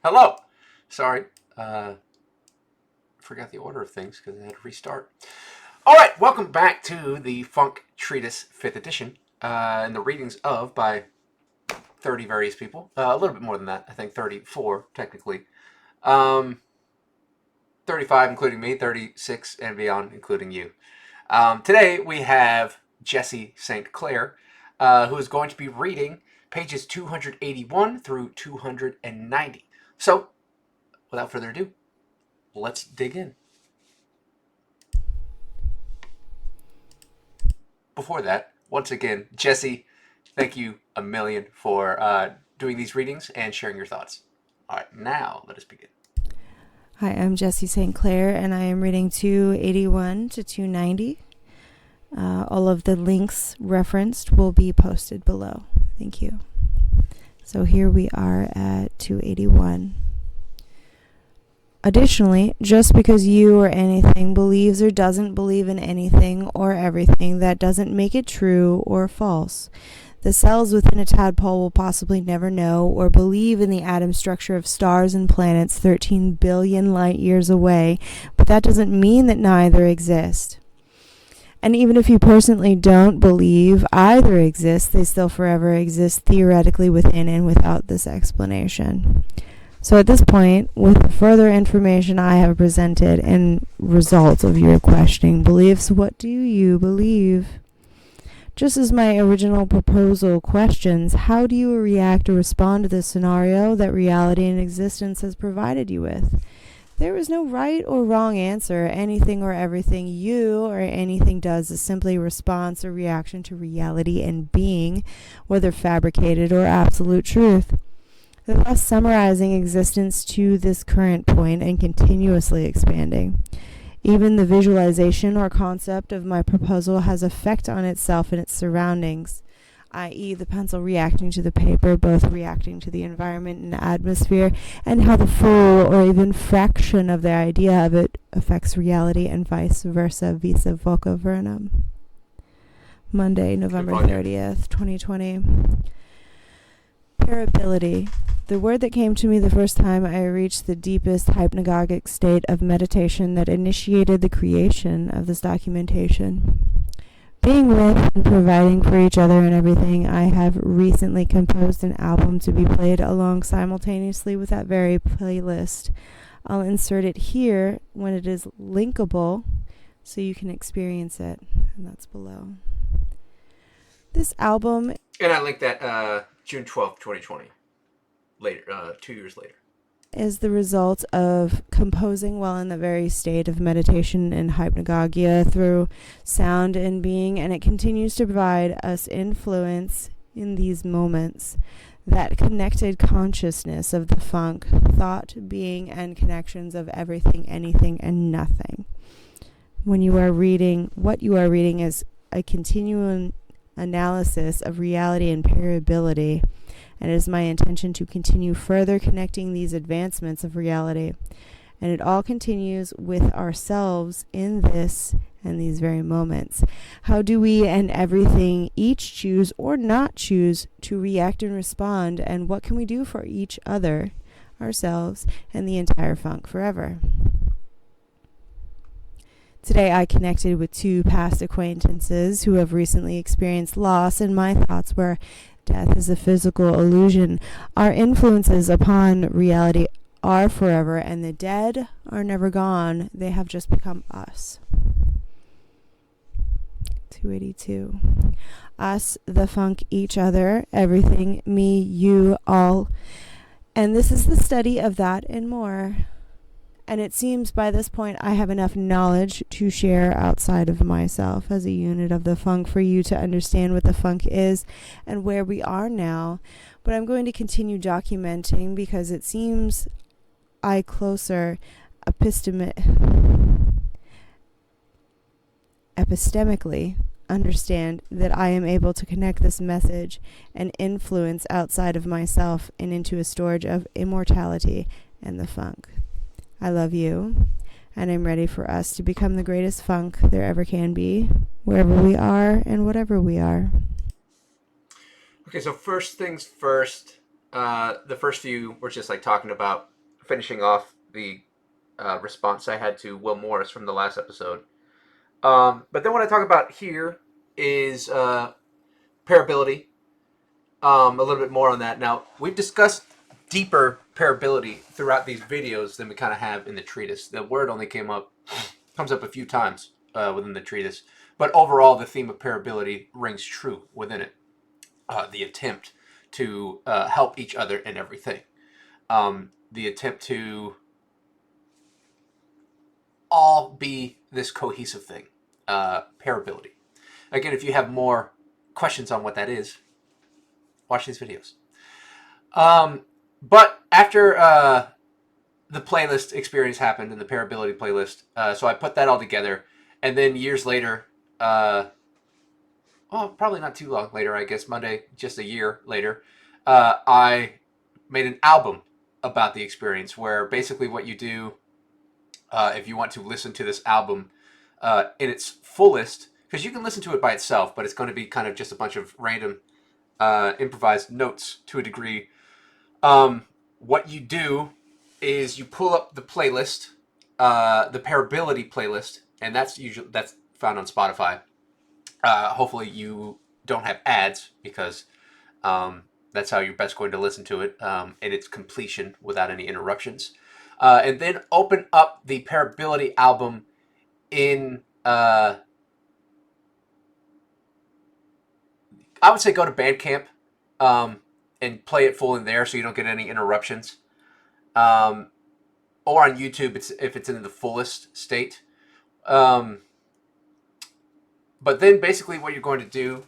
Hello. Sorry. Forgot the order of things because I had to restart. All right. Welcome back to the Funk Treatise 5th edition. And the readings of by 30 various people. A little bit more than that. I think 34, technically. 35, including me. 36 and beyond, including you. Today we have Jesse St. Clair, who is going to be reading pages 281 through 290. So, without further ado, let's dig in. Before that, once again, Jesse, thank you a million for doing these readings and sharing your thoughts. All right, now let us begin. Hi, I'm Jesse St. Clair, and I am reading 281 to 290. All of the links referenced will be posted below. Thank you. So here we are at 281. Additionally, just because you or anything believes or doesn't believe in anything or everything, that doesn't make it true or false. The cells within a tadpole will possibly never know or believe in the atom structure of stars and planets 13 billion light years away, but that doesn't mean that neither exist. And even if you personally don't believe either exists, they still forever exist theoretically within and without this explanation. So at this point, with the further information I have presented and results of your questioning beliefs, what do you believe? Just as my original proposal questions, how do you react or respond to this scenario that reality and existence has provided you with? There is no right or wrong answer. Anything or everything you or anything does is simply a response or reaction to reality and being, whether fabricated or absolute truth. Thus summarizing existence to this current point and continuously expanding. Even the visualization or concept of my proposal has effect on itself and its surroundings, i.e. the pencil reacting to the paper, both reacting to the environment and atmosphere, and how the full or even fraction of the idea of it affects reality and vice versa, visa voca vernam. Monday, November 30th, 2020. Parability. The word that came to me the first time I reached the deepest hypnagogic state of meditation that initiated the creation of this documentation. Being with and providing for each other and everything, I have recently composed an album to be played along simultaneously with that very playlist. I'll insert it here when it is linkable so you can experience it, and that's below. This album... And I linked that June 12th, 2020. Later, 2 years later. Is the result of composing while in the very state of meditation and hypnagogia through sound and being, and it continues to provide us influence in these moments. That connected consciousness of the funk, thought, being, and connections of everything, anything, and nothing. When you are reading, what you are reading is a continuum analysis of reality and parability, and it is my intention to continue further connecting these advancements of reality. And it all continues with ourselves in this and these very moments. How do we and everything each choose or not choose to react and respond, and what can we do for each other, ourselves, and the entire funk forever? Today I connected with two past acquaintances who have recently experienced loss, and my thoughts were, death is a physical illusion. Our influences upon reality are forever, and the dead are never gone. They have just become us. 282. Us, the funk, each other, everything, me, you, all. And this is the study of that and more. And it seems by this point I have enough knowledge to share outside of myself as a unit of the funk for you to understand what the funk is and where we are now. But I'm going to continue documenting because it seems I closer epistemically understand that I am able to connect this message and influence outside of myself and into a storage of immortality and the funk. I love you, and I'm ready for us to become the greatest funk there ever can be, wherever we are and whatever we are. Okay, so first things first, The first few were just like talking about finishing off the response I had to Will Morris from the last episode. But then what I talk about here is parability. A little bit more on that. Now, we've discussed deeper parability throughout these videos than we kind of have in the treatise. The word only comes up a few times within the treatise, but overall, the theme of parability rings true within it. The attempt to help each other in everything. The attempt to all be this cohesive thing. Parability. Again, if you have more questions on what that is, watch these videos. But after the playlist experience happened and the parability playlist, so I put that all together, and then years later, probably not too long later, I guess Monday, just a year later, I made an album about the experience where basically what you do, if you want to listen to this album in its fullest, because you can listen to it by itself, but it's going to be kind of just a bunch of random improvised notes to a degree. What you do is you pull up the playlist, the parability playlist, and that's found on Spotify. Hopefully you don't have ads because that's how you're best going to listen to it in its completion without any interruptions. And then open up the parability album in I would say go to Bandcamp and play it full in there so you don't get any interruptions. Or on YouTube if it's in the fullest state. But then basically what you're going to do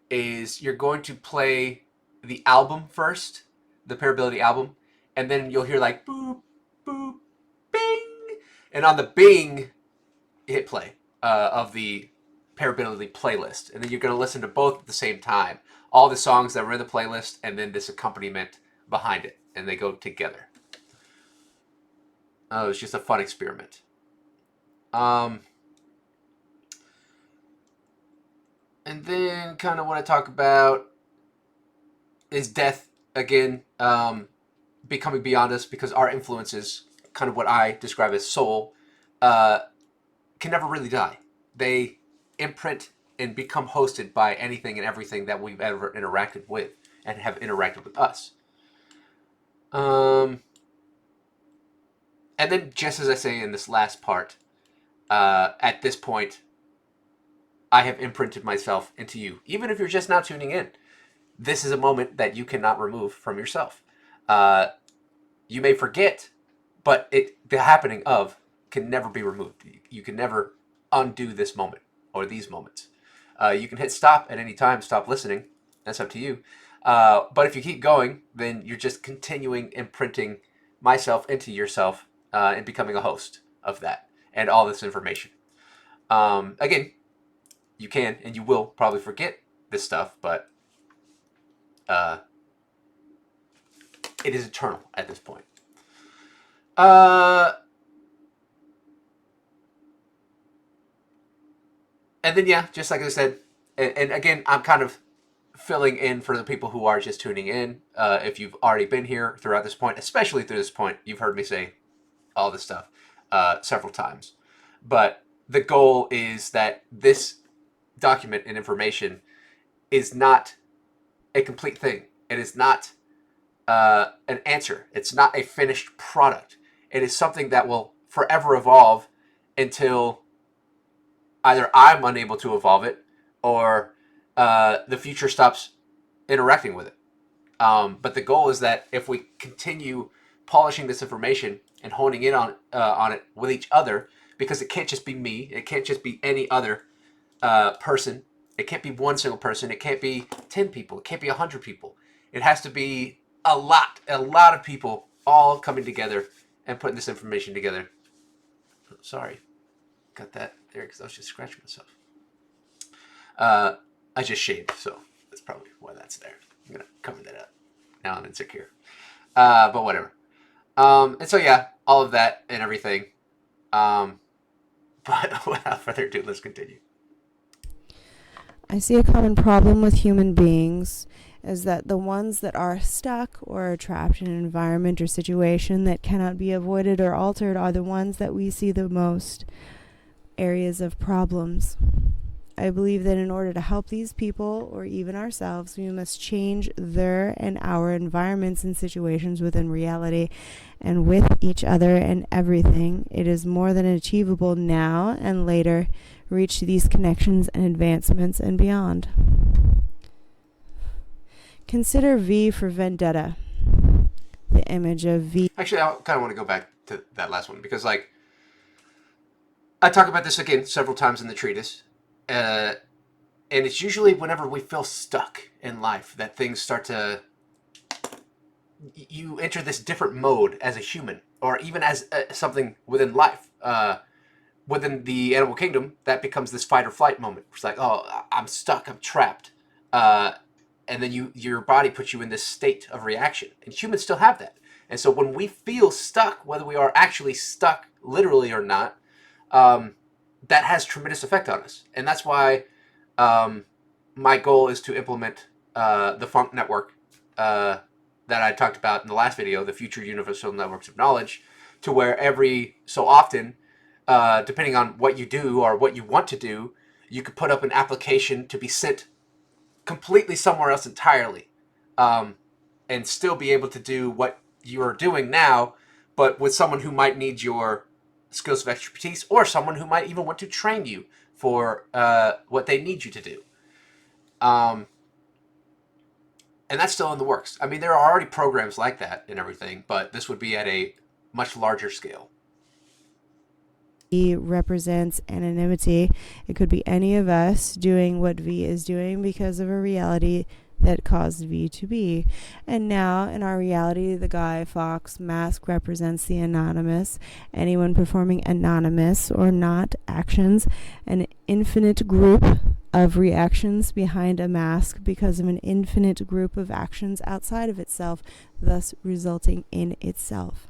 is you're going to play the album first, the parability album, and then you'll hear like boop, boop, bing. And on the bing, hit play of the parability playlist. And then you're going to listen to both at the same time. All the songs that were in the playlist and then this accompaniment behind it. And they go together. It was just a fun experiment. And then kind of what I talk about is death again, becoming beyond us, because our influences, kind of what I describe as soul, can never really die. They imprint and become hosted by anything and everything that we've ever interacted with and have interacted with us. And then, just as I say in this last part, at this point, I have imprinted myself into you. Even if you're just now tuning in, this is a moment that you cannot remove from yourself. You may forget, but the happening of can never be removed. You can never undo this moment or these moments. You can hit stop at any time, stop listening. That's up to you. But if you keep going, then you're just continuing imprinting myself into yourself and becoming a host of that and all this information. Again, you can and you will probably forget this stuff, but it is eternal at this point. And then, yeah, just like I said, and again, I'm kind of filling in for the people who are just tuning in. If you've already been here throughout this point, especially through this point, you've heard me say all this stuff several times. But the goal is that this document and information is not a complete thing. It is not an answer. It's not a finished product. It is something that will forever evolve until either I'm unable to evolve it or the future stops interacting with it. But the goal is that if we continue polishing this information and honing in on it with each other, because it can't just be me, it can't just be any other person, it can't be one single person, it can't be 10 people, it can't be 100 people. It has to be a lot of people all coming together and putting this information together. Sorry, got that there because I was just scratching myself. I just shaved, so that's probably why that's there. I'm gonna cover that up. Now I'm insecure. But whatever. And so yeah, all of that and everything. But without further ado, let's continue. I see a common problem with human beings, is that the ones that are stuck or are trapped in an environment or situation that cannot be avoided or altered are the ones that we see the most areas of problems. I believe that in order to help these people, or even ourselves, we must change their and our environments and situations within reality and with each other and everything. It is more than achievable now and later. Reach these connections and advancements and beyond. Consider V for vendetta. The image of V. Actually, I kind of want to go back to that last one because, like, I talk about this again several times in the treatise, and it's usually whenever we feel stuck in life that things start to. You enter this different mode as a human, or even as something within life. Within the animal kingdom, that becomes this fight or flight moment. It's like, oh, I'm stuck, I'm trapped, and then your body puts you in this state of reaction. And humans still have that. And so when we feel stuck, whether we are actually stuck literally or not, that has tremendous effect on us. And that's why my goal is to implement the Funk Network that I talked about in the last video, the Future Universal Networks of Knowledge, to where every so often, depending on what you do or what you want to do, you could put up an application to be sent completely somewhere else entirely, and still be able to do what you are doing now, but with someone who might need your skills of expertise, or someone who might even want to train you for what they need you to do. And that's still in the works. I mean, there are already programs like that and everything, but this would be at a much larger scale. V represents anonymity. It could be any of us doing what V is doing because of a reality that caused V to be. And now, in our reality, the Guy Fawkes mask represents the anonymous, anyone performing anonymous or not actions, an infinite group of reactions behind a mask because of an infinite group of actions outside of itself, thus resulting in itself.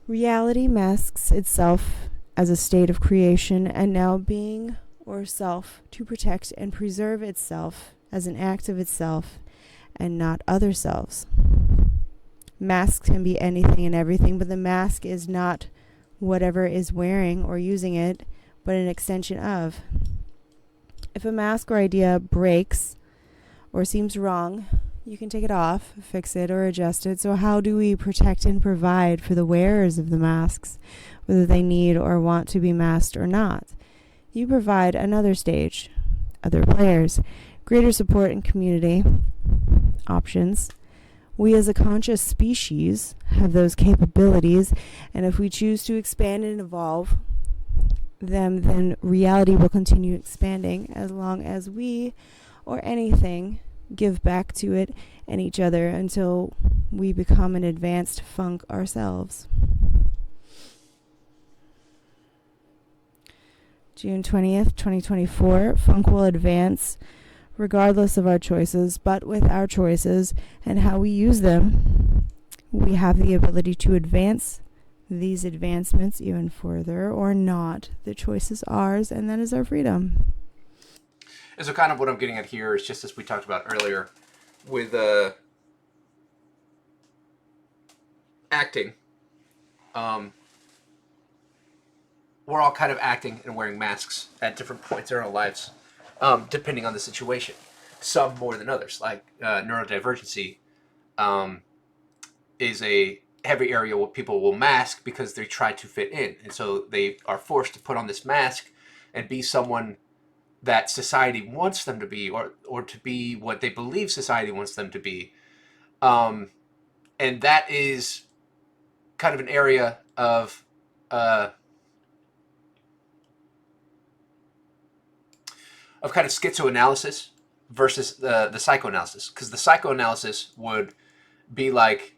Reality masks itself as a state of creation and now being or self to protect and preserve itself as an act of itself and not other selves. Masks can be anything and everything, but the mask is not whatever is wearing or using it, but an extension of. If a mask or idea breaks or seems wrong, you can take it off, fix it, or adjust it. So how do we protect and provide for the wearers of the masks, whether they need or want to be masked or not? You provide another stage, other players, greater support and community options. We as a conscious species have those capabilities, and if we choose to expand and evolve them, then reality will continue expanding as long as we or anything give back to it and each other until we become an advanced funk ourselves. June 20th, 2024, funk will advance regardless of our choices, but with our choices and how we use them, we have the ability to advance these advancements even further or not. The choice is ours, and that is our freedom. And so kind of what I'm getting at here is just as we talked about earlier with acting. We're all kind of acting and wearing masks at different points in our lives, depending on the situation. Some more than others, like neurodivergency is a heavy area where people will mask because they try to fit in. And so they are forced to put on this mask and be someone that society wants them to be, or to be what they believe society wants them to be. And that is kind of an area of kind of schizoanalysis versus the psychoanalysis. Because the psychoanalysis would be like,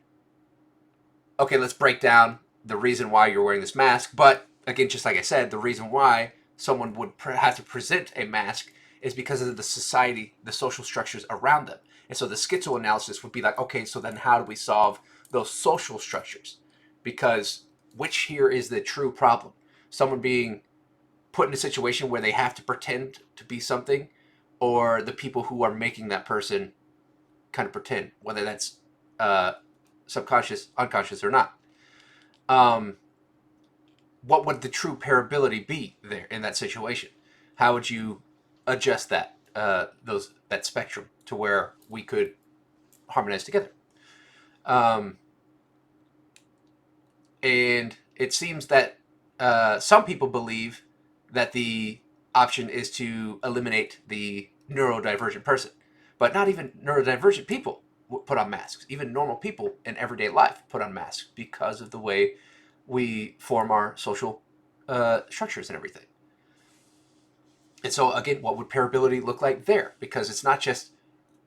okay, let's break down the reason why you're wearing this mask. But again, just like I said, the reason why someone would have to present a mask is because of the society, the social structures around them. And so the schizoanalysis would be like, okay, so then how do we solve those social structures? Because which here is the true problem? Someone being put in a situation where they have to pretend to be something, or the people who are making that person kind of pretend, whether that's subconscious, unconscious, or not. Um, what would the true parability be there in that situation? How would you adjust that spectrum to where we could harmonize together? Um, and it seems that some people believe that the option is to eliminate the neurodivergent person, but not even neurodivergent people put on masks. Even normal people in everyday life put on masks because of the way we form our social structures and everything. And so, again, what would parability look like there? Because it's not just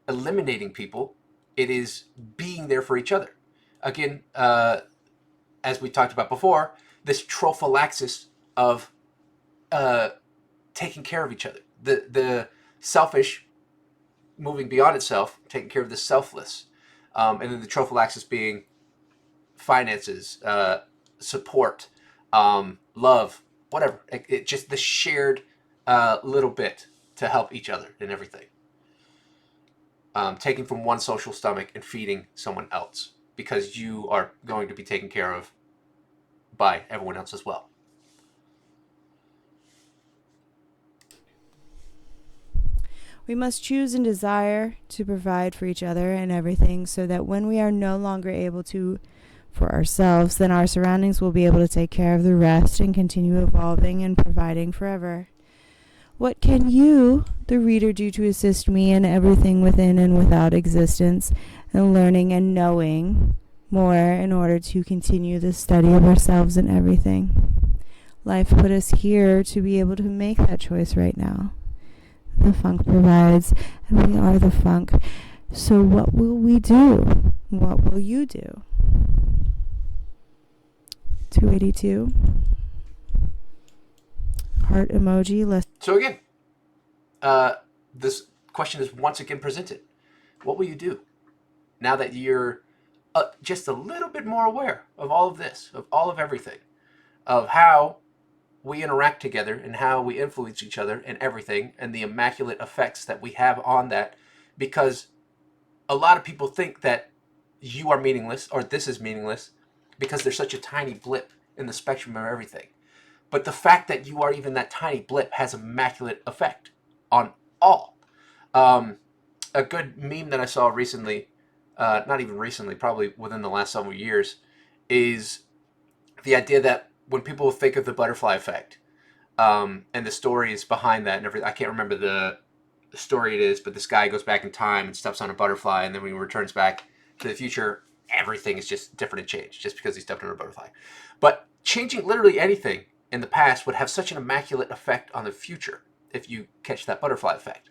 eliminating people, it is being there for each other. Again, as we talked about before, this trophallaxis of uh, taking care of each other. The selfish moving beyond itself, taking care of the selfless. And then the trophallaxis being finances, support, love, whatever. It just the shared little bit to help each other in everything. Taking from one social stomach and feeding someone else because you are going to be taken care of by everyone else as well. We must choose and desire to provide for each other and everything so that when we are no longer able to for ourselves, then our surroundings will be able to take care of the rest and continue evolving and providing forever. What can you, the reader, do to assist me in everything within and without existence, and learning and knowing more in order to continue the study of ourselves and everything? Life put us here to be able to make that choice right now. The funk provides, and we are the funk. So what will we do? What will you do? 282. Heart emoji. So again, this question is once again presented. What will you do now that you're just a little bit more aware of all of this, of all of everything, of how we interact together and how we influence each other and everything, and the immaculate effects that we have on that? Because a lot of people think that you are meaningless or this is meaningless because there's such a tiny blip in the spectrum of everything. But the fact that you are even that tiny blip has immaculate effect on all. A good meme that I saw recently, not even recently, probably within the last several years, is the idea that when people think of the butterfly effect, and the stories behind that and everything, I can't remember the story it is, but this guy goes back in time and steps on a butterfly, and then when he returns back to the future, everything is just different and changed just because he stepped on a butterfly. But changing literally anything in the past would have such an immaculate effect on the future if you catch that butterfly effect.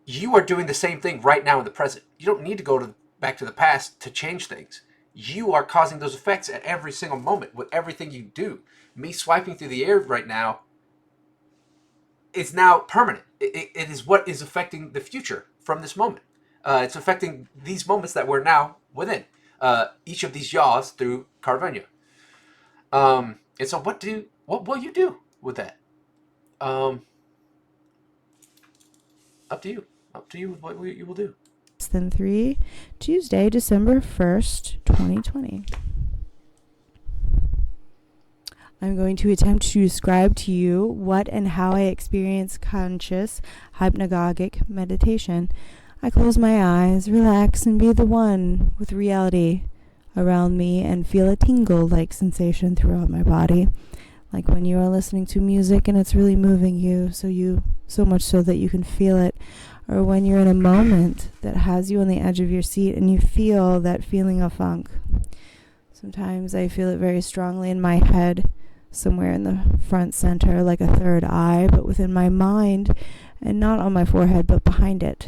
You are doing the same thing right now in the present. You don't need to go back to the past to change things. You are causing those effects at every single moment with everything you do. Me swiping through the air right now is now permanent. It is what is affecting the future from this moment. It's affecting these moments that we're now within. Each of these yaws through Carvenia. And so what will you do with that? Up to you. Up to you what you will do. Than 3, Tuesday, December 1st, 2020. I'm going to attempt to describe to you what and how I experience conscious hypnagogic meditation. I close my eyes, relax, and be the one with reality around me and feel a tingle-like sensation throughout my body, like when you are listening to music and it's really moving you, so much so that you can feel it, or when you're in a moment that has you on the edge of your seat and you feel that feeling of funk. Sometimes I feel it very strongly in my head, somewhere in the front center, like a third eye, but within my mind, and not on my forehead, but behind it.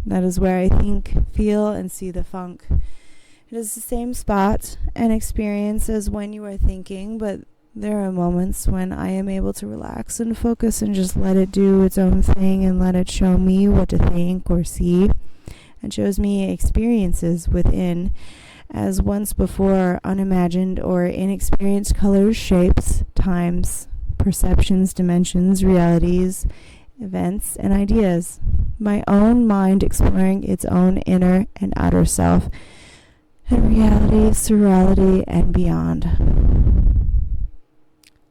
That is where I think, feel, and see the funk. It is the same spot and experience as when you are thinking, but there are moments when I am able to relax and focus and just let it do its own thing and let it show me what to think or see, and shows me experiences within as once before unimagined or inexperienced colors, shapes, times, perceptions, dimensions, realities, events, and ideas. My own mind exploring its own inner and outer self, and reality, surreality, and beyond.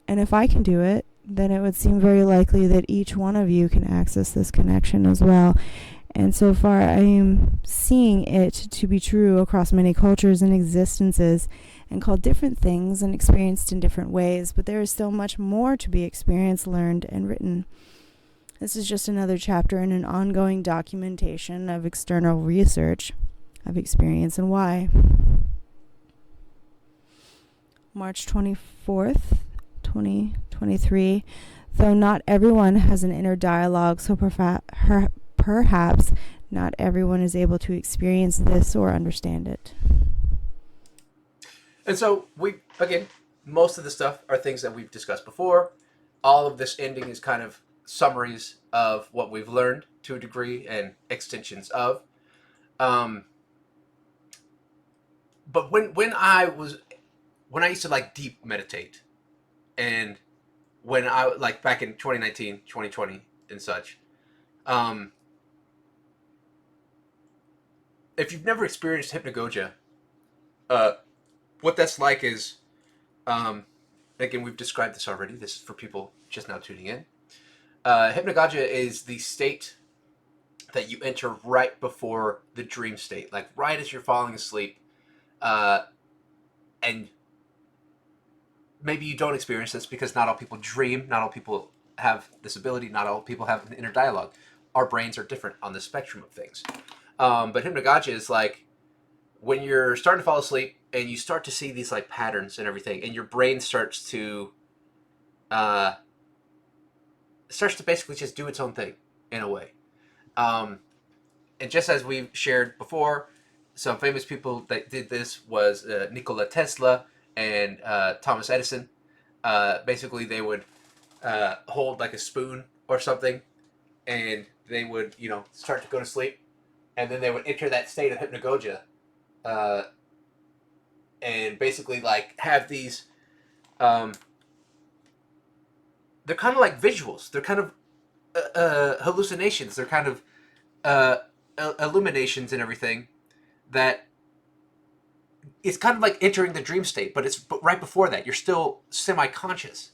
And if I can do it, then it would seem very likely that each one of you can access this connection as well. And so far, I am seeing it to be true across many cultures and existences, and called different things and experienced in different ways. But there is still much more to be experienced, learned, and written. This is just another chapter in an ongoing documentation of external research of experience and why. March 24th, 2023. Though not everyone has an inner dialogue, so perhaps not everyone is able to experience this or understand it. And so again, most of the stuff are things that we've discussed before. All of this ending is kind of summaries of what we've learned to a degree and extensions of. But when I used to like deep meditate, and when I like back in 2019, 2020 and such, if you've never experienced hypnagogia, what that's like is, again, we've described this already. This is for people just now tuning in. Hypnagogia is the state that you enter right before the dream state, like right as you're falling asleep. And maybe you don't experience this because not all people dream, not all people have this ability, not all people have an inner dialogue. Our brains are different on the spectrum of things. But hypnagogia is like when you're starting to fall asleep and you start to see these like patterns and everything, and your brain starts to basically just do its own thing in a way. And just as we've shared before, some famous people that did this was Nikola Tesla and Thomas Edison. Basically, they would hold like a spoon or something, and they would, start to go to sleep, and then they would enter that state of hypnagogia, and basically like have these. They're kind of like visuals. They're kind of hallucinations. They're kind of illuminations and everything. That it's kind of like entering the dream state, but it's right before that. You're still semi-conscious.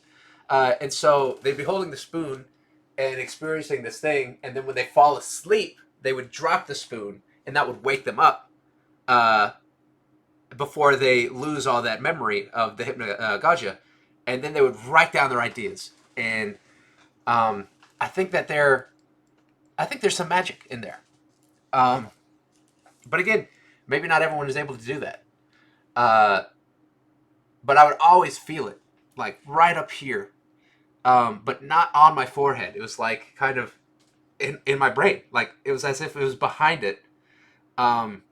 And so they'd be holding the spoon and experiencing this thing, and then when they fall asleep, they would drop the spoon, and that would wake them up before they lose all that memory of the hypnagogia. And then they would write down their ideas. And I think there's some magic in there. But again, maybe not everyone is able to do that. But I would always feel it, like right up here, but not on my forehead. It was like kind of in my brain. Like it was as if it was behind it. And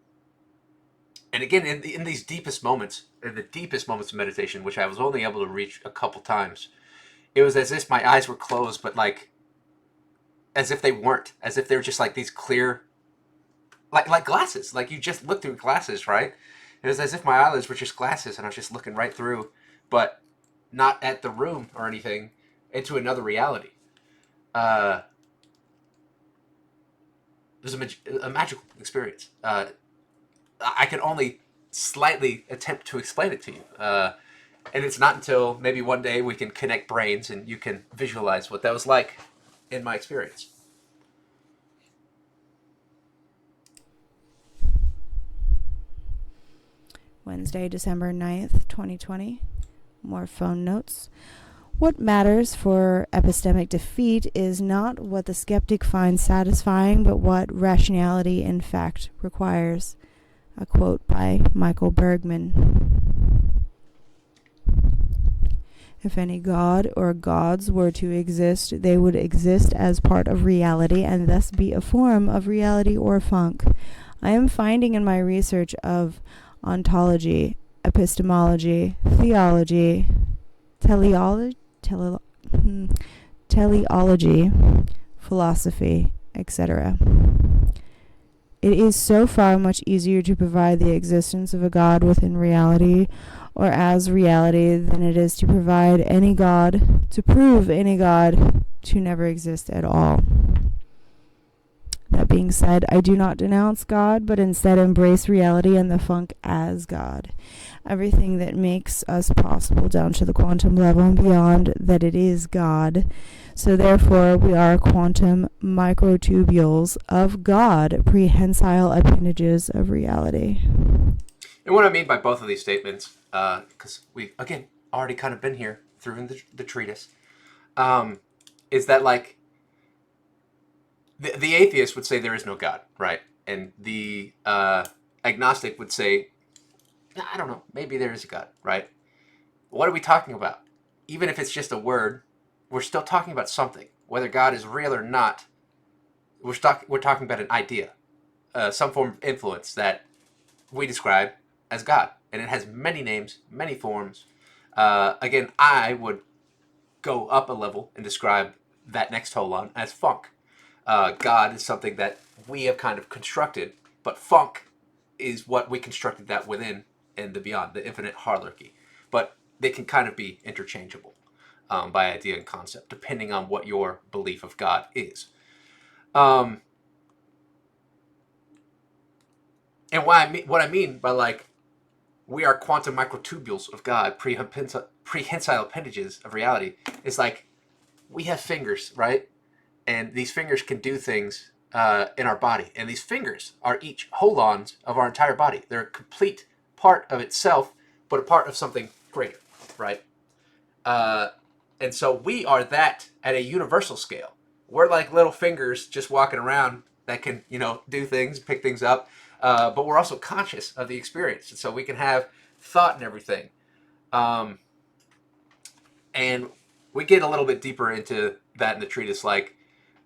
again, in these deepest moments, in the deepest moments of meditation, which I was only able to reach a couple times, it was as if my eyes were closed, but like as if they weren't, as if they were just like these clear, like glasses. Like you just look through glasses, right? It was as if my eyelids were just glasses, and I was just looking right through, but not at the room or anything, into another reality. It was a magical experience. I can only slightly attempt to explain it to you. And it's not until maybe one day we can connect brains and you can visualize what that was like in my experience. Wednesday, December 9th, 2020. More phone notes. What matters for epistemic defeat is not what the skeptic finds satisfying, but what rationality in fact requires. A quote by Michael Bergman. If any god or gods were to exist, they would exist as part of reality and thus be a form of reality or funk. I am finding in my research of ontology, epistemology, theology, teleology, philosophy, etc. It is so far much easier to provide the existence of a god within reality or as reality than it is to provide any god, to prove any god to never exist at all. That being said, I do not denounce God, but instead embrace reality and the funk as God. Everything that makes us possible down to the quantum level and beyond, that it is God. So therefore, we are quantum microtubules of God, prehensile appendages of reality. And what I mean by both of these statements, because we've, again, already kind of been here through the treatise, is that, like, the atheist would say there is no God, right? And the agnostic would say, I don't know, maybe there is a God, right? What are we talking about? Even if it's just a word, we're still talking about something. Whether God is real or not, we're talking about an idea, some form of influence that we describe as God. And it has many names, many forms. Again, I would go up a level and describe that next holon as funk. God is something that we have kind of constructed, but funk is what we constructed that within and the beyond, the infinite hierarchy. But they can kind of be interchangeable by idea and concept, depending on what your belief of God is. And what I mean by, like, we are quantum microtubules of God, prehensile appendages of reality, is like we have fingers, right? And these fingers can do things in our body. And these fingers are each holons of our entire body. They're a complete part of itself, but a part of something greater, right? Uh, and so we are that at a universal scale. We're like little fingers just walking around that can, do things, pick things up. But we're also conscious of the experience. And so we can have thought and everything. Um, and we get a little bit deeper into that in the treatise, like,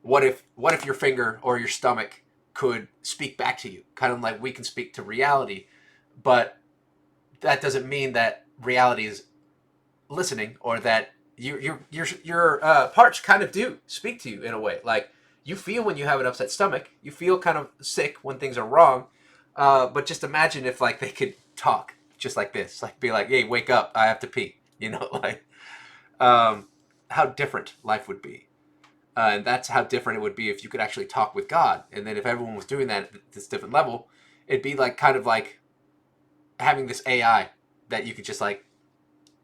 what if your finger or your stomach could speak back to you, kind of like we can speak to reality, but that doesn't mean that reality is listening, or that your parts kind of do speak to you in a way. Like, you feel when you have an upset stomach, you feel kind of sick when things are wrong, but just imagine if, like, they could talk just like this, like be like, hey, wake up, I have to pee, like, um, how different life would be. And that's how different it would be if you could actually talk with God. And then if everyone was doing that at this different level, it'd be like kind of like having this AI that you could just, like,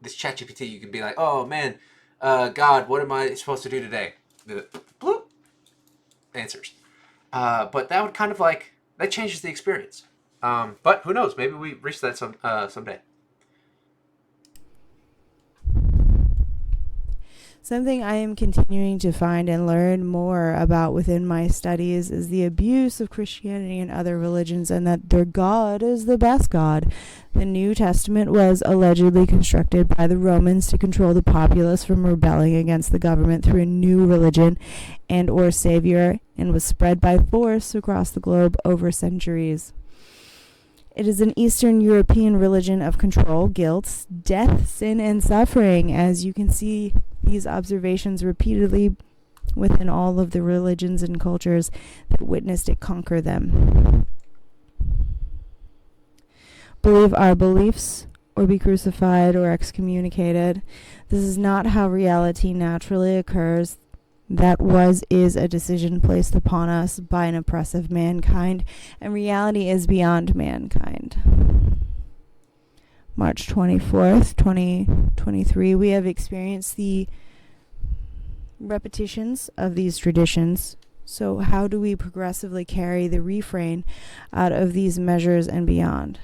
this ChatGPT, you could be like, oh man, God, what am I supposed to do today? Bloop, answers. But that would kind of, like, that changes the experience. But who knows? Maybe we reach that someday. Something I am continuing to find and learn more about within my studies is the abuse of Christianity and other religions, and that their God is the best God. The New Testament was allegedly constructed by the Romans to control the populace from rebelling against the government through a new religion and or savior, and was spread by force across the globe over centuries. It is an Eastern European religion of control, guilt, death, sin, and suffering, as you can see these observations repeatedly within all of the religions and cultures that witnessed it conquer them. Believe our beliefs, or be crucified or excommunicated. This is not how reality naturally occurs. That is a decision placed upon us by an oppressive mankind, and reality is beyond mankind. March 24th, 2023, we have experienced the repetitions of these traditions. So how do we progressively carry the refrain out of these measures and beyond?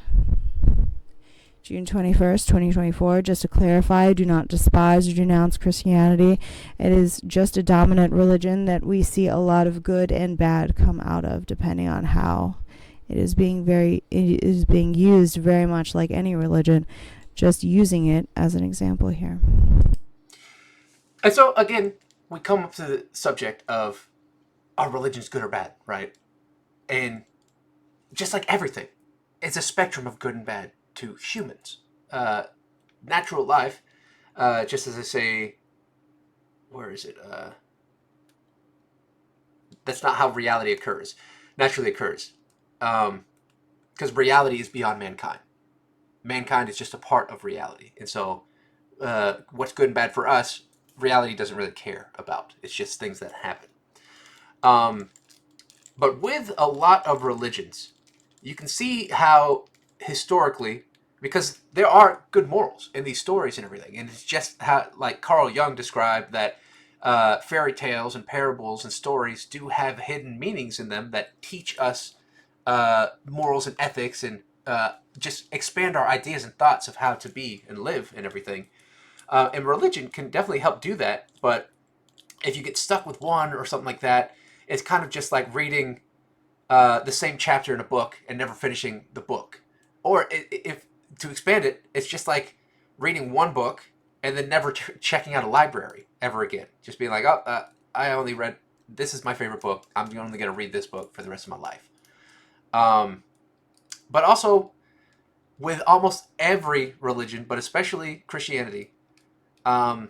June 21st, 2024, just to clarify, do not despise or denounce Christianity. It is just a dominant religion that we see a lot of good and bad come out of, depending on how it is being used, very much like any religion, just using it as an example here. And so, again, we come up to the subject of, are religions good or bad, right? And just like everything, it's a spectrum of good and bad to humans. Natural life, just as I say, where is it? That's not how reality occurs. Naturally occurs. Because reality is beyond mankind. Mankind is just a part of reality. And so, what's good and bad for us reality doesn't really care about. It's just things that happen. Um, but with a lot of religions, you can see how historically, because there are good morals in these stories and everything, and it's just how, like Carl Jung described, that fairy tales and parables and stories do have hidden meanings in them that teach us morals and ethics and just expand our ideas and thoughts of how to be and live and everything. And religion can definitely help do that, but if you get stuck with one or something like that, it's kind of just like reading the same chapter in a book and never finishing the book. Or if to expand it, it's just like reading one book and then never checking out a library ever again. Just being like, oh, I only read, this is my favorite book. I'm only going to read this book for the rest of my life. But also, with almost every religion, but especially Christianity, um,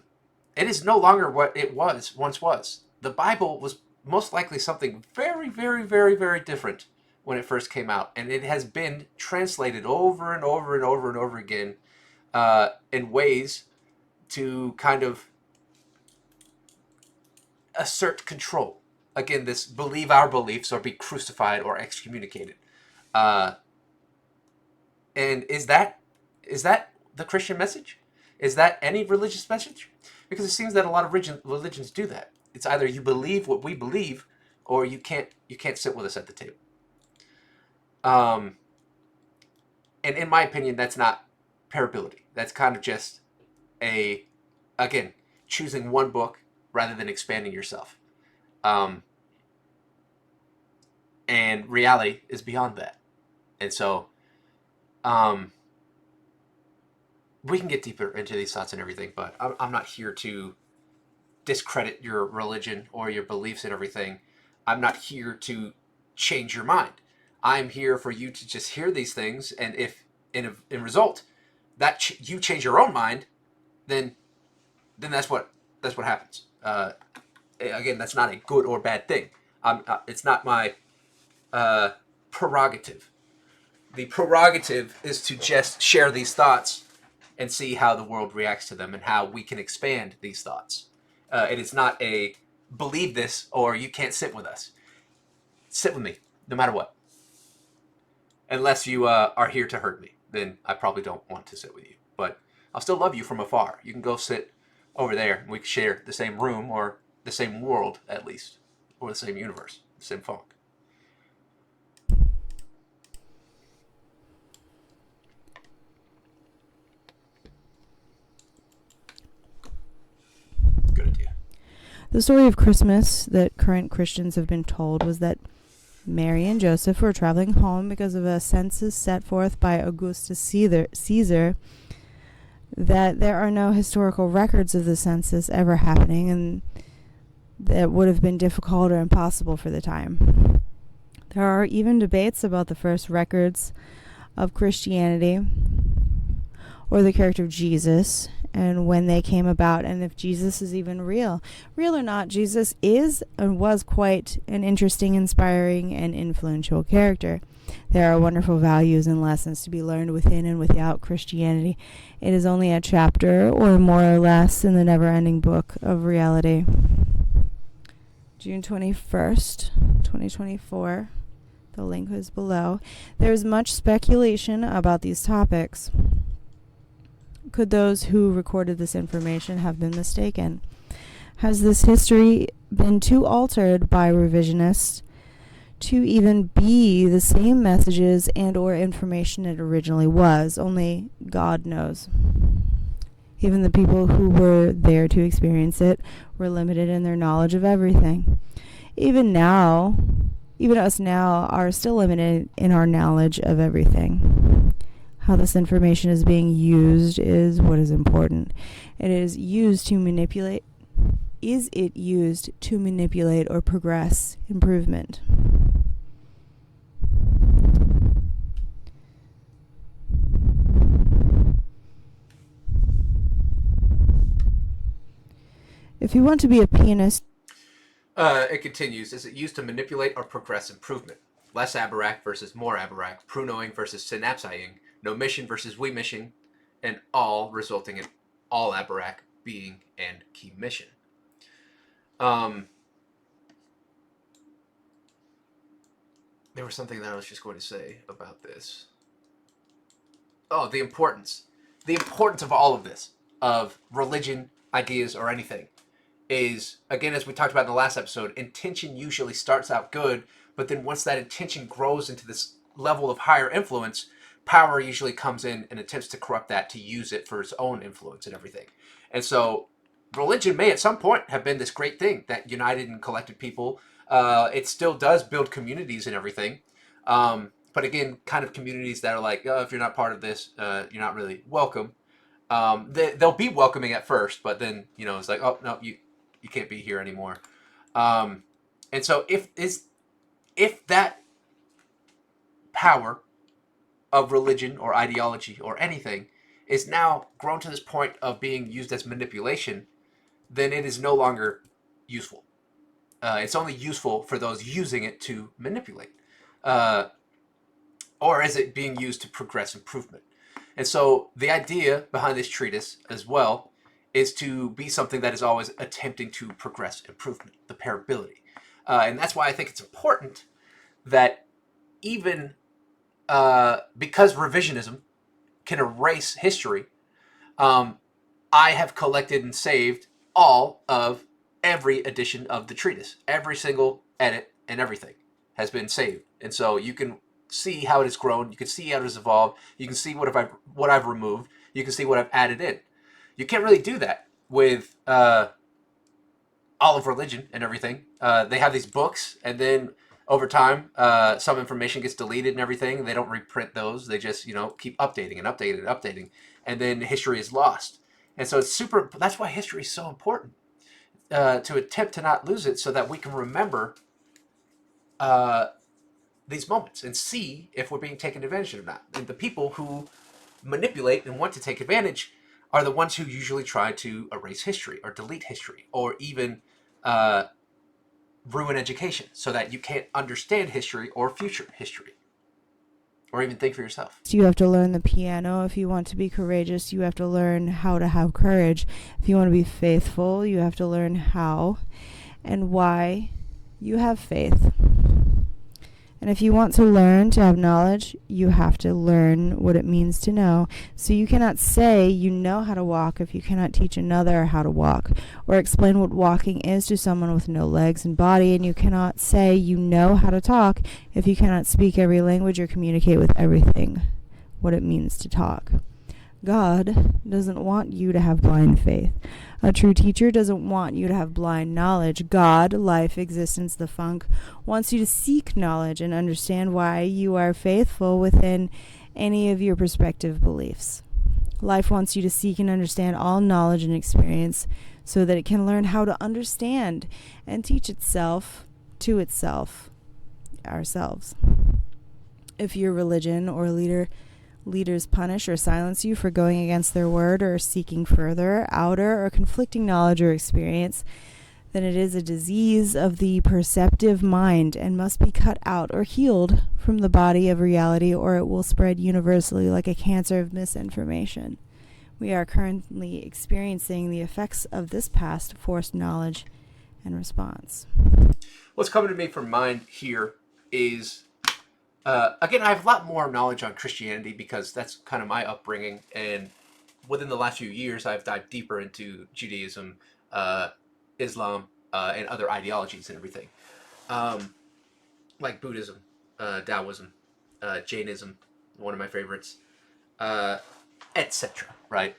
it is no longer what it once was. The Bible was most likely something very, very, very, very different when it first came out, and it has been translated over and over and over and over again in ways to kind of assert control. Again, this believe our beliefs or be crucified or excommunicated. Uh, and is that the Christian message? Is that any religious message? Because it seems that a lot of religions do that. It's either you believe what we believe, or you can't sit with us at the table. Um, and in my opinion, that's not parability. That's kind of just a, again, choosing one book rather than expanding yourself. Um, and reality is beyond that. And so, um, we can get deeper into these thoughts and everything, but I'm not here to discredit your religion or your beliefs and everything. I'm not here to change your mind. I'm here for you to just hear these things, and if in result that you change your own mind, then that's what happens. Again, that's not a good or bad thing. It's not my uh, prerogative. The prerogative is to just share these thoughts and see how the world reacts to them and how we can expand these thoughts. It is not a believe this or you can't sit with us. Sit with me, no matter what. Unless you are here to hurt me, then I probably don't want to sit with you. But I'll still love you from afar. You can go sit over there and we can share the same room or the same world at least, or the same universe, the same funk. Good idea. The story of Christmas that current Christians have been told was that Mary and Joseph were traveling home because of a census set forth by Augustus Caesar, that there are no historical records of the census ever happening, and that would have been difficult or impossible for the time. There are even debates about the first records of Christianity or the character of Jesus and when they came about, and if Jesus is even real. Real or not, Jesus is and was quite an interesting, inspiring, and influential character. There are wonderful values and lessons to be learned within and without Christianity. It is only a chapter, or more or less, in the never-ending book of reality. June 21st, 2024. The link is below. There is much speculation about these topics. Could those who recorded this information have been mistaken? Has this history been too altered by revisionists to even be the same messages and or information it originally was? Only God knows. Even the people who were there to experience it were limited in their knowledge of everything. Even us now are still limited in our knowledge of everything. How this information is being used is what is important. It is used to manipulate. Is it used to manipulate or progress improvement? If you want to be a pianist, It continues. Is it used to manipulate or progress improvement? Less Abarak versus more Abarak, prunoing versus synapsing, no mission versus we mission, and all resulting in all Abarak, being and key mission. There was something that I was just going to say about this. Oh, the importance. The importance of all of this, of religion, ideas, or anything, is, again, as we talked about in the last episode, intention usually starts out good, but then once that intention grows into this level of higher influence, power usually comes in and attempts to corrupt that to use it for its own influence and everything. And so religion may at some point have been this great thing that united and collected people. It still does build communities and everything. But again, kind of communities that are like, oh, if you're not part of this, you're not really welcome. They'll be welcoming at first, but then, it's like, oh, no, you can't be here anymore. And so if that power of religion or ideology or anything is now grown to this point of being used as manipulation, then it is no longer useful. It's only useful for those using it to manipulate. Or is it being used to progress improvement? And so the idea behind this treatise as well is to be something that is always attempting to progress improvement, the parability. And that's why I think it's important that even because revisionism can erase history, I have collected and saved all of every edition of the treatise. Every single edit and everything has been saved. And so you can see how it has grown. You can see how it has evolved. You can see what I've removed. You can see what I've added in. You can't really do that with all of religion and everything. They have these books, and then over time, some information gets deleted and everything. They don't reprint those. They just keep updating and updating and updating, and then history is lost. And so it's super. That's why history is so important, to attempt to not lose it, so that we can remember these moments and see if we're being taken advantage of or not. And the people who manipulate and want to take advantage are the ones who usually try to erase history or delete history or even ruin education so that you can't understand history or future history or even think for yourself. You have to learn the piano if you want to be courageous. You have to learn how to have courage. If you want to be faithful, you have to learn how and why you have faith. And if you want to learn to have knowledge, you have to learn what it means to know. So you cannot say you know how to walk if you cannot teach another how to walk, or explain what walking is to someone with no legs and body. And you cannot say you know how to talk if you cannot speak every language or communicate with everything what it means to talk. God doesn't want you to have blind faith. A true teacher doesn't want you to have blind knowledge. God, life, existence, the funk, wants you to seek knowledge and understand why you are faithful within any of your prospective beliefs. Life wants you to seek and understand all knowledge and experience so that it can learn how to understand and teach itself to itself, ourselves. If your religion or leaders punish or silence you for going against their word or seeking further, outer, or conflicting knowledge or experience, then it is a disease of the perceptive mind and must be cut out or healed from the body of reality, or it will spread universally like a cancer of misinformation. We are currently experiencing the effects of this past forced knowledge and response. What's coming to me from mind here is again, I have a lot more knowledge on Christianity because that's kind of my upbringing. And within the last few years, I've dived deeper into Judaism, Islam, and other ideologies and everything. Like Buddhism, Taoism, Jainism, one of my favorites, etc. Right?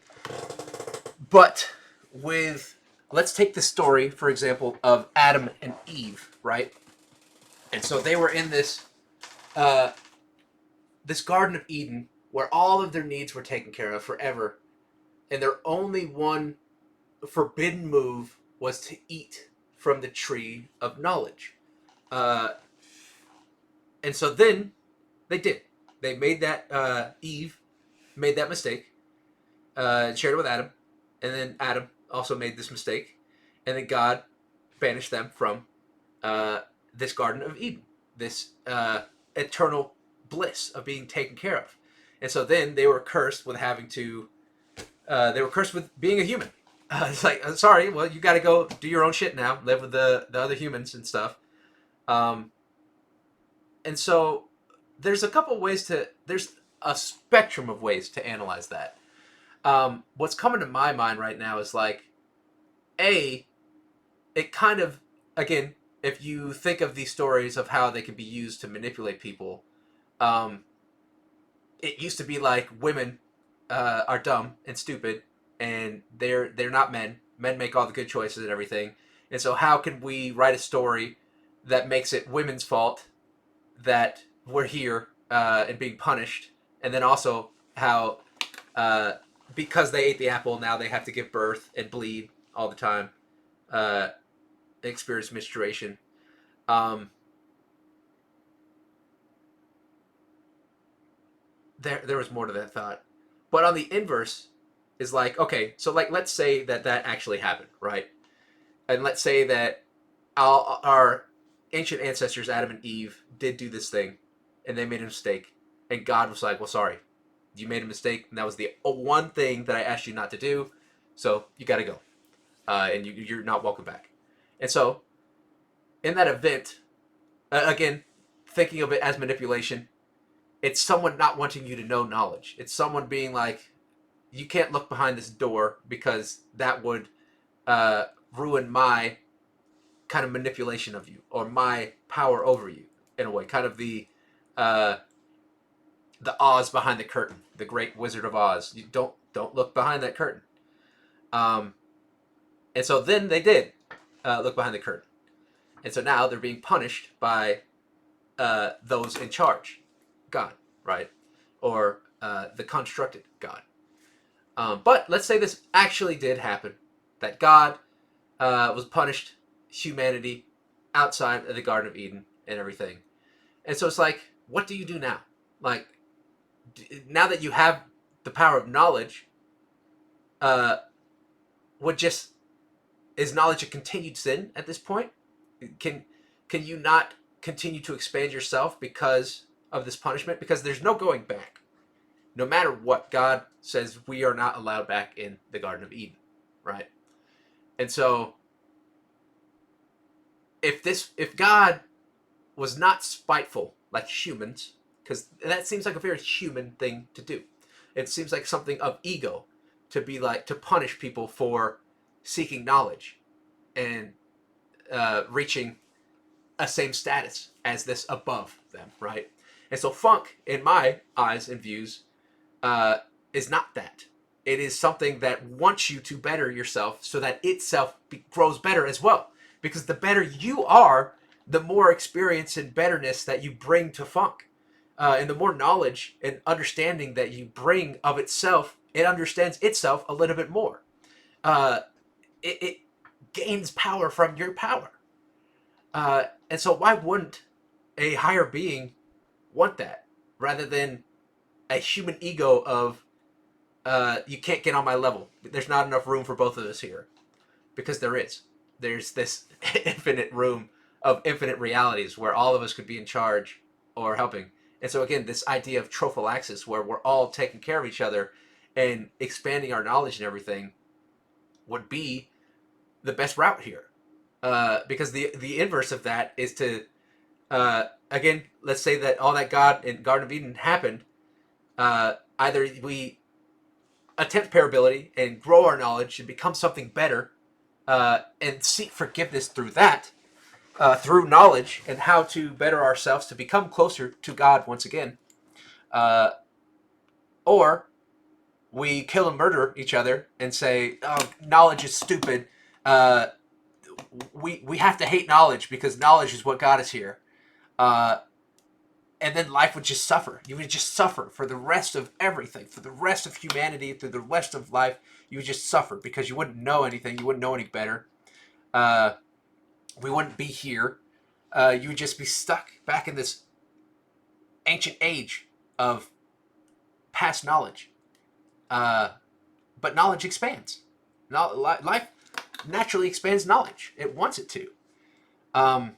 But let's take the story, for example, of Adam and Eve, right? And so they were in this Garden of Eden where all of their needs were taken care of forever, and their only one forbidden move was to eat from the tree of knowledge. And so then they did. They made that, Eve made that mistake, and shared it with Adam, and then Adam also made this mistake, and then God banished them from this Garden of Eden, this eternal bliss of being taken care of. And so then they were cursed with having to they were cursed with being a human. It's like, sorry, well, you got to go do your own shit now, live with the other humans and stuff. Um, and so there's a couple ways to, there's a spectrum of ways to analyze that. What's coming to my mind right now is like, A, it kind of, again, if you think of these stories of how they can be used to manipulate people, um, it used to be like women are dumb and stupid, and they're not men. Men make all the good choices and everything. And so, how can we write a story that makes it women's fault that we're here and being punished, and then also how uh, because they ate the apple, now they have to give birth and bleed all the time, uh, experience menstruation. Um, there was more to that thought, but on the inverse is like, okay, so like let's say that actually happened, right? And let's say that our ancient ancestors Adam and Eve did do this thing, and they made a mistake, and God was like, well, sorry, you made a mistake, and that was the one thing that I asked you not to do, so you got to go, and you're not welcome back. And so in that event, again, thinking of it as manipulation, it's someone not wanting you to know knowledge. It's someone being like, you can't look behind this door because that would uh, ruin my kind of manipulation of you or my power over you in a way. Kind of uh, the Oz behind the curtain, the Great Wizard of Oz. You don't look behind that curtain. Um, and so then they did look behind the curtain, and so now they're being punished by those in charge, God, right, or the constructed God. But let's say this actually did happen, that God was punished humanity outside of the Garden of Eden and everything. And so it's like, what do you do now? Like, now that you have the power of knowledge, uh, would just is knowledge a continued sin at this point? Can can you not continue to expand yourself because of this punishment? Because there's no going back. No matter what, God says we are not allowed back in the Garden of Eden, right? And so if God was not spiteful like humans, because that seems like a very human thing to do. It seems like something of ego to be like to punish people for seeking knowledge and reaching a same status as this above them, right? And so funk, in my eyes and views, uh, is not that. It is something that wants you to better yourself so that itself grows better as well. Because the better you are, the more experience and betterness that you bring to funk. And the more knowledge and understanding that you bring of itself, it understands itself a little bit more. Uh, it gains power from your power. And so, why wouldn't a higher being want that rather than a human ego of you can't get on my level. There's not enough room for both of us here, because there is. There's this infinite room of infinite realities where all of us could be in charge or helping. And so again, this idea of trophallaxis, where we're all taking care of each other and expanding our knowledge and everything, would be the best route here. Because the inverse of that is to again, let's say that all that God in Garden of Eden happened. Either we attempt parability and grow our knowledge and become something better, and seek forgiveness through that, through knowledge and how to better ourselves to become closer to God once again, uh, or we kill and murder each other and say, "Oh, knowledge is stupid. Uh, we have to hate knowledge because knowledge is what got us here." Uh, and then life would just suffer. You would just suffer for the rest of everything, for the rest of humanity, through the rest of life. You would just suffer because you wouldn't know anything. You wouldn't know any better. Uh, we wouldn't be here. You would just be stuck back in this ancient age of past knowledge. Uh, but knowledge expands. Life naturally expands knowledge. It wants it to. Um,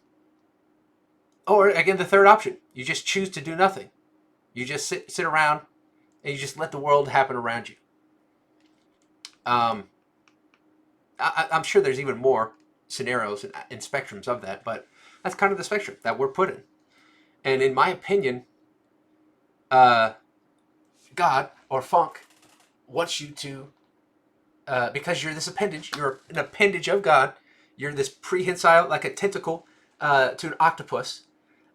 or again, the third option: you just choose to do nothing. You just sit around and you just let the world happen around you. Um, I'm sure there's even more scenarios and spectrums of that, but that's kind of the spectrum that we're put in. And in my opinion, uh, God or Funk wants you to, because you're this appendage, you're an appendage of God. You're this prehensile, like a tentacle to an octopus.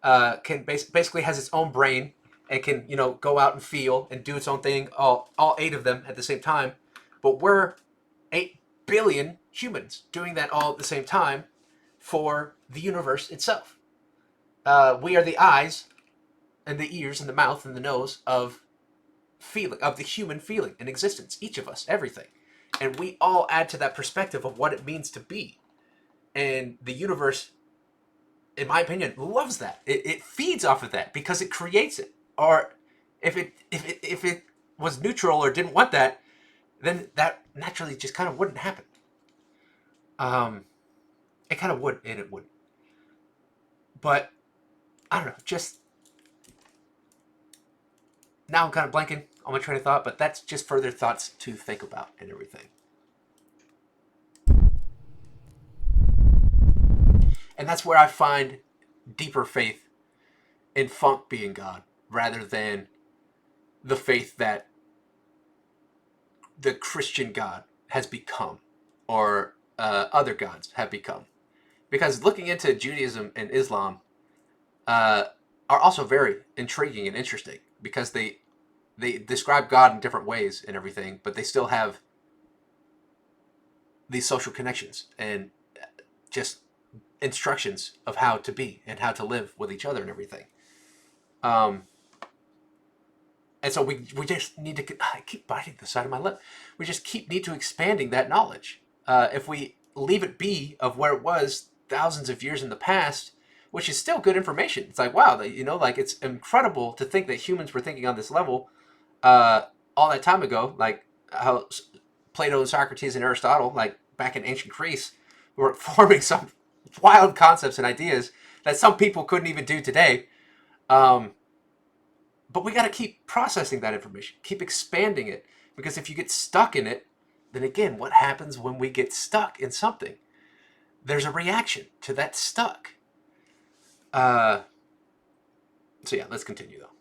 Can basically has its own brain and can go out and feel and do its own thing. All eight of them at the same time, but we're 8 billion humans doing that all at the same time for the universe itself. We are the eyes and the ears and the mouth and the nose of feeling, of the human feeling and existence. Each of us, everything, and we all add to that perspective of what it means to be. And the universe, in my opinion, loves that. It feeds off of that because it creates it. Or if it was neutral or didn't want that, then that naturally just kind of wouldn't happen. It kind of would and it wouldn't. But I don't know. Just now I'm kind of blanking on my train of thought, but that's just further thoughts to think about and everything. And that's where I find deeper faith in Funk being God rather than the faith that the Christian God has become or other gods have become. Because looking into Judaism and Islam are also very intriguing and interesting because they describe God in different ways and everything, but they still have these social connections and just instructions of how to be and how to live with each other and everything. Um, and so we just need to. I keep biting the side of my lip. We just need to expanding that knowledge. If we leave it be of where it was thousands of years in the past, which is still good information. It's like wow, like it's incredible to think that humans were thinking on this level all that time ago. Like how Plato and Socrates and Aristotle, like back in ancient Greece, were forming some wild concepts and ideas that some people couldn't even do today. Um, but we got to keep processing that information, keep expanding it, because if you get stuck in it, then again, what happens when we get stuck in something? There's a reaction to that stuck. Uh, so yeah, let's continue though.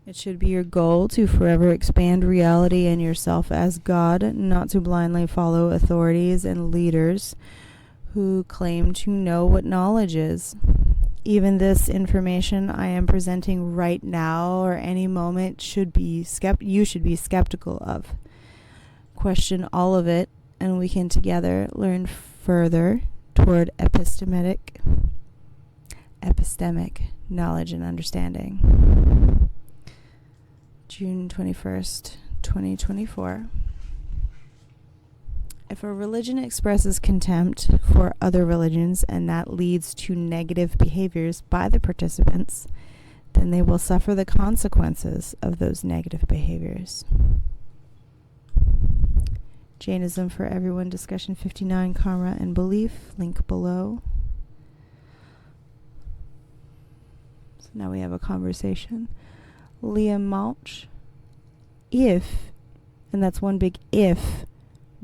It should be your goal to forever expand reality and yourself as God, not to blindly follow authorities and leaders who claim to know what knowledge is. Even this information I am presenting right now or any moment you should be skeptical of. Question all of it, and we can together learn further toward epistemic knowledge and understanding. June 21st, 2024. If a religion expresses contempt for other religions and that leads to negative behaviors by the participants, then they will suffer the consequences of those negative behaviors. Jainism for Everyone, Discussion 59, Karma and Belief, link below. So now we have a conversation. Liam Mulch, if, and that's one big if,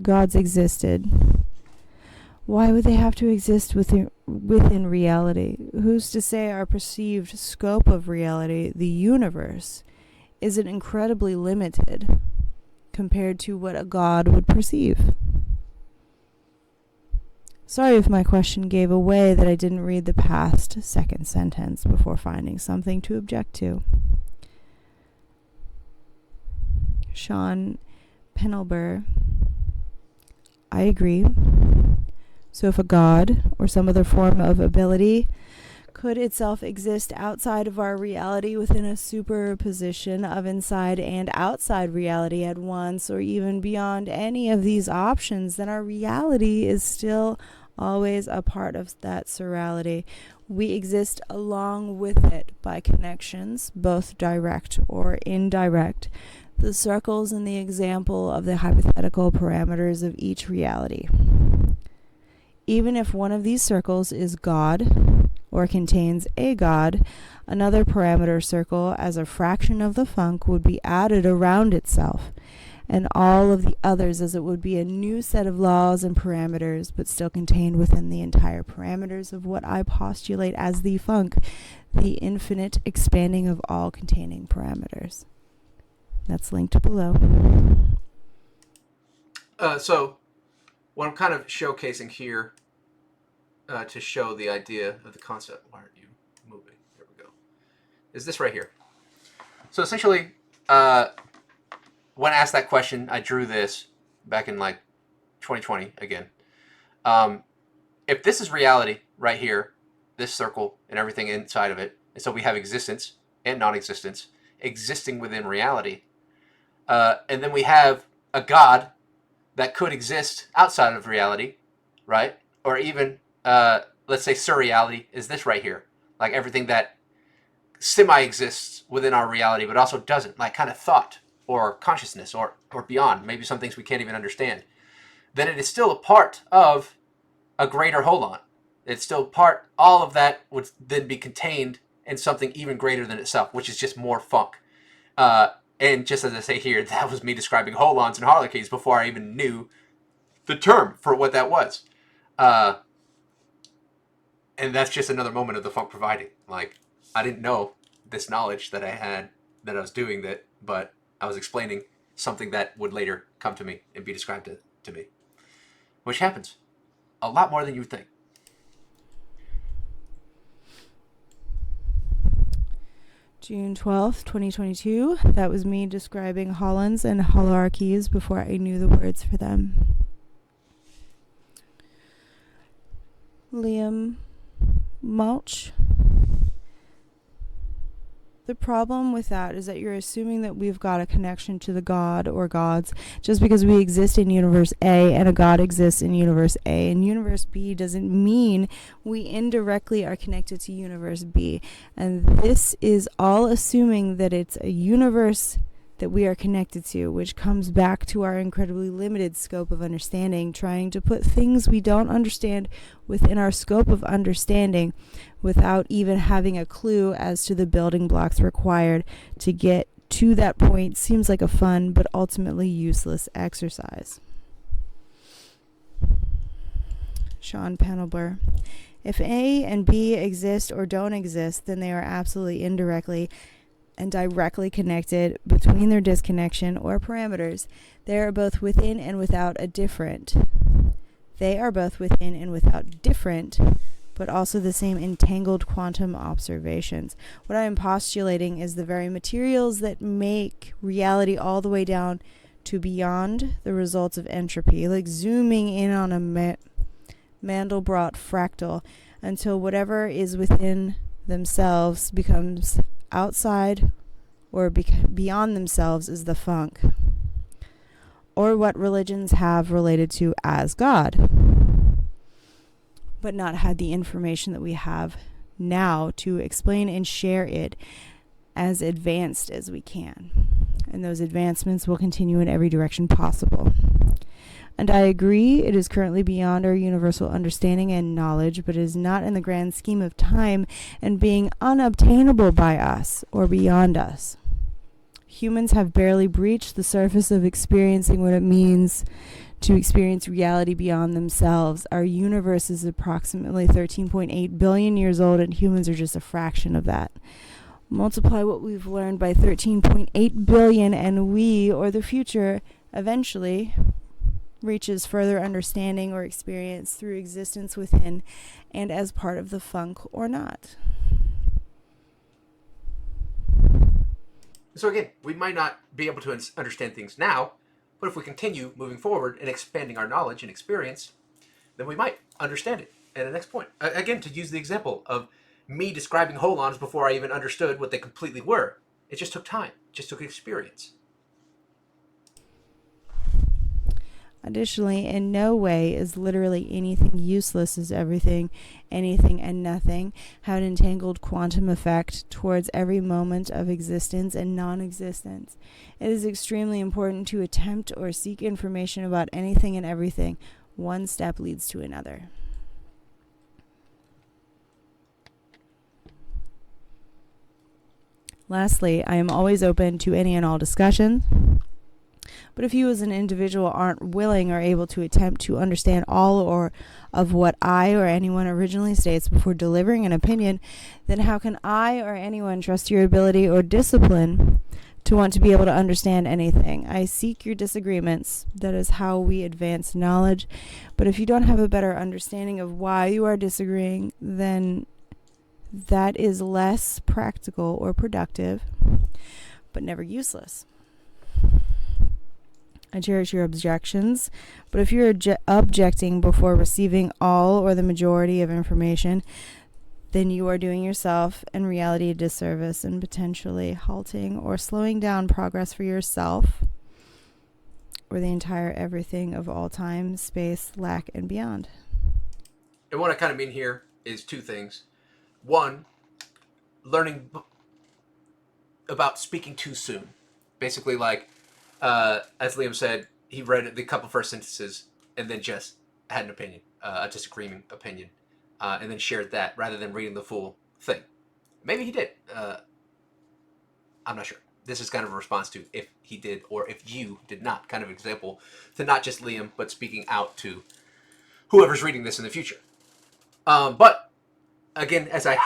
gods existed, why would they have to exist within reality? Who's to say our perceived scope of reality, the universe, isn't incredibly limited compared to what a god would perceive? Sorry if my question gave away that I didn't read the past second sentence before finding something to object to. Sean Penelber, I agree. So if a god or some other form of ability could itself exist outside of our reality within a superposition of inside and outside reality at once, or even beyond any of these options, then our reality is still always a part of that surreality. We exist along with it by connections, both direct or indirect. The circles in the example of the hypothetical parameters of each reality. Even if one of these circles is God or contains a God, another parameter circle as a fraction of the func would be added around itself, and all of the others as it would be a new set of laws and parameters, but still contained within the entire parameters of what I postulate as the func, the infinite expanding of all containing parameters. That's linked below. So what I'm kind of showcasing here to show the idea of the concept, why aren't you moving? There we go. Is this right here. So essentially, when asked that question, I drew this back in like 2020 again. If this is reality right here, this circle and everything inside of it, and so we have existence and non-existence existing within reality, and then we have a God that could exist outside of reality, right? Or even, let's say, surreality is this right here, like everything that semi-exists within our reality, but also doesn't, like kind of thought or consciousness or beyond, maybe some things we can't even understand, then it is still a part of a greater holon. It's still part, all of that would then be contained in something even greater than itself, which is just more funk. And just as I say here, that was me describing holons and harlequins before I even knew the term for what that was. And that's just another moment of the funk providing. Like, I didn't know this knowledge that I had, that I was doing that, but I was explaining something that would later come to me and be described to me. Which happens a lot more than you would think. June 12th, 2022. That was me describing holons and holarchies before I knew the words for them. Liam Mulch. The problem with that is that you're assuming that we've got a connection to the God or gods just because we exist in universe A and a God exists in universe A. And universe B doesn't mean we indirectly are connected to universe B. And this is all assuming that it's a universe that we are connected to, which comes back to our incredibly limited scope of understanding, trying to put things we don't understand within our scope of understanding without even having a clue as to the building blocks required to get to that point seems like a fun but ultimately useless exercise. Sean Penelber. If A and B exist or don't exist, then they are absolutely indirectly and directly connected between their disconnection or parameters. They are both within and without a different. They are both within and without different, but also the same entangled quantum observations. What I am postulating is the very materials that make reality all the way down to beyond the results of entropy, like zooming in on a Mandelbrot fractal until whatever is within themselves becomes outside or beyond themselves is the funk, or what religions have related to as God, but not had the information that we have now to explain and share it as advanced as we can. And those advancements will continue in every direction possible. And I agree, it is currently beyond our universal understanding and knowledge, but it is not in the grand scheme of time and being unobtainable by us or beyond us. Humans have barely breached the surface of experiencing what it means to experience reality beyond themselves. Our universe is approximately 13.8 billion years old, and humans are just a fraction of that. Multiply what we've learned by 13.8 billion, and we, or the future, eventually reaches further understanding or experience through existence within and as part of the funk or not. So again, we might not be able to understand things now, but if we continue moving forward and expanding our knowledge and experience, then we might understand it at the next point. Again, to use the example of me describing holons before I even understood what they completely were, it just took time, it just took experience. Additionally, in no way is literally anything useless as everything, anything and nothing have an entangled quantum effect towards every moment of existence and non-existence. It is extremely important to attempt or seek information about anything and everything. One step leads to another. Lastly, I am always open to any and all discussions. But if you as an individual aren't willing or able to attempt to understand all or of what I or anyone originally states before delivering an opinion, then how can I or anyone trust your ability or discipline to want to be able to understand anything? I seek your disagreements. That is how we advance knowledge. But if you don't have a better understanding of why you are disagreeing, then that is less practical or productive, but never useless. I cherish your objections, but if you're objecting before receiving all or the majority of information, then you are doing yourself and reality a disservice and potentially halting or slowing down progress for yourself or the entire everything of all time, space, lack, and beyond. And what I kind of mean here is two things. One, learning about speaking too soon. Basically, like, as Liam said, he read the couple first sentences and then just had an opinion, a disagreeing opinion, and then shared that rather than reading the full thing. Maybe he did. I'm not sure. This is kind of a response to if he did or if you did not. Kind of an example to not just Liam, but speaking out to whoever's reading this in the future. But again, as I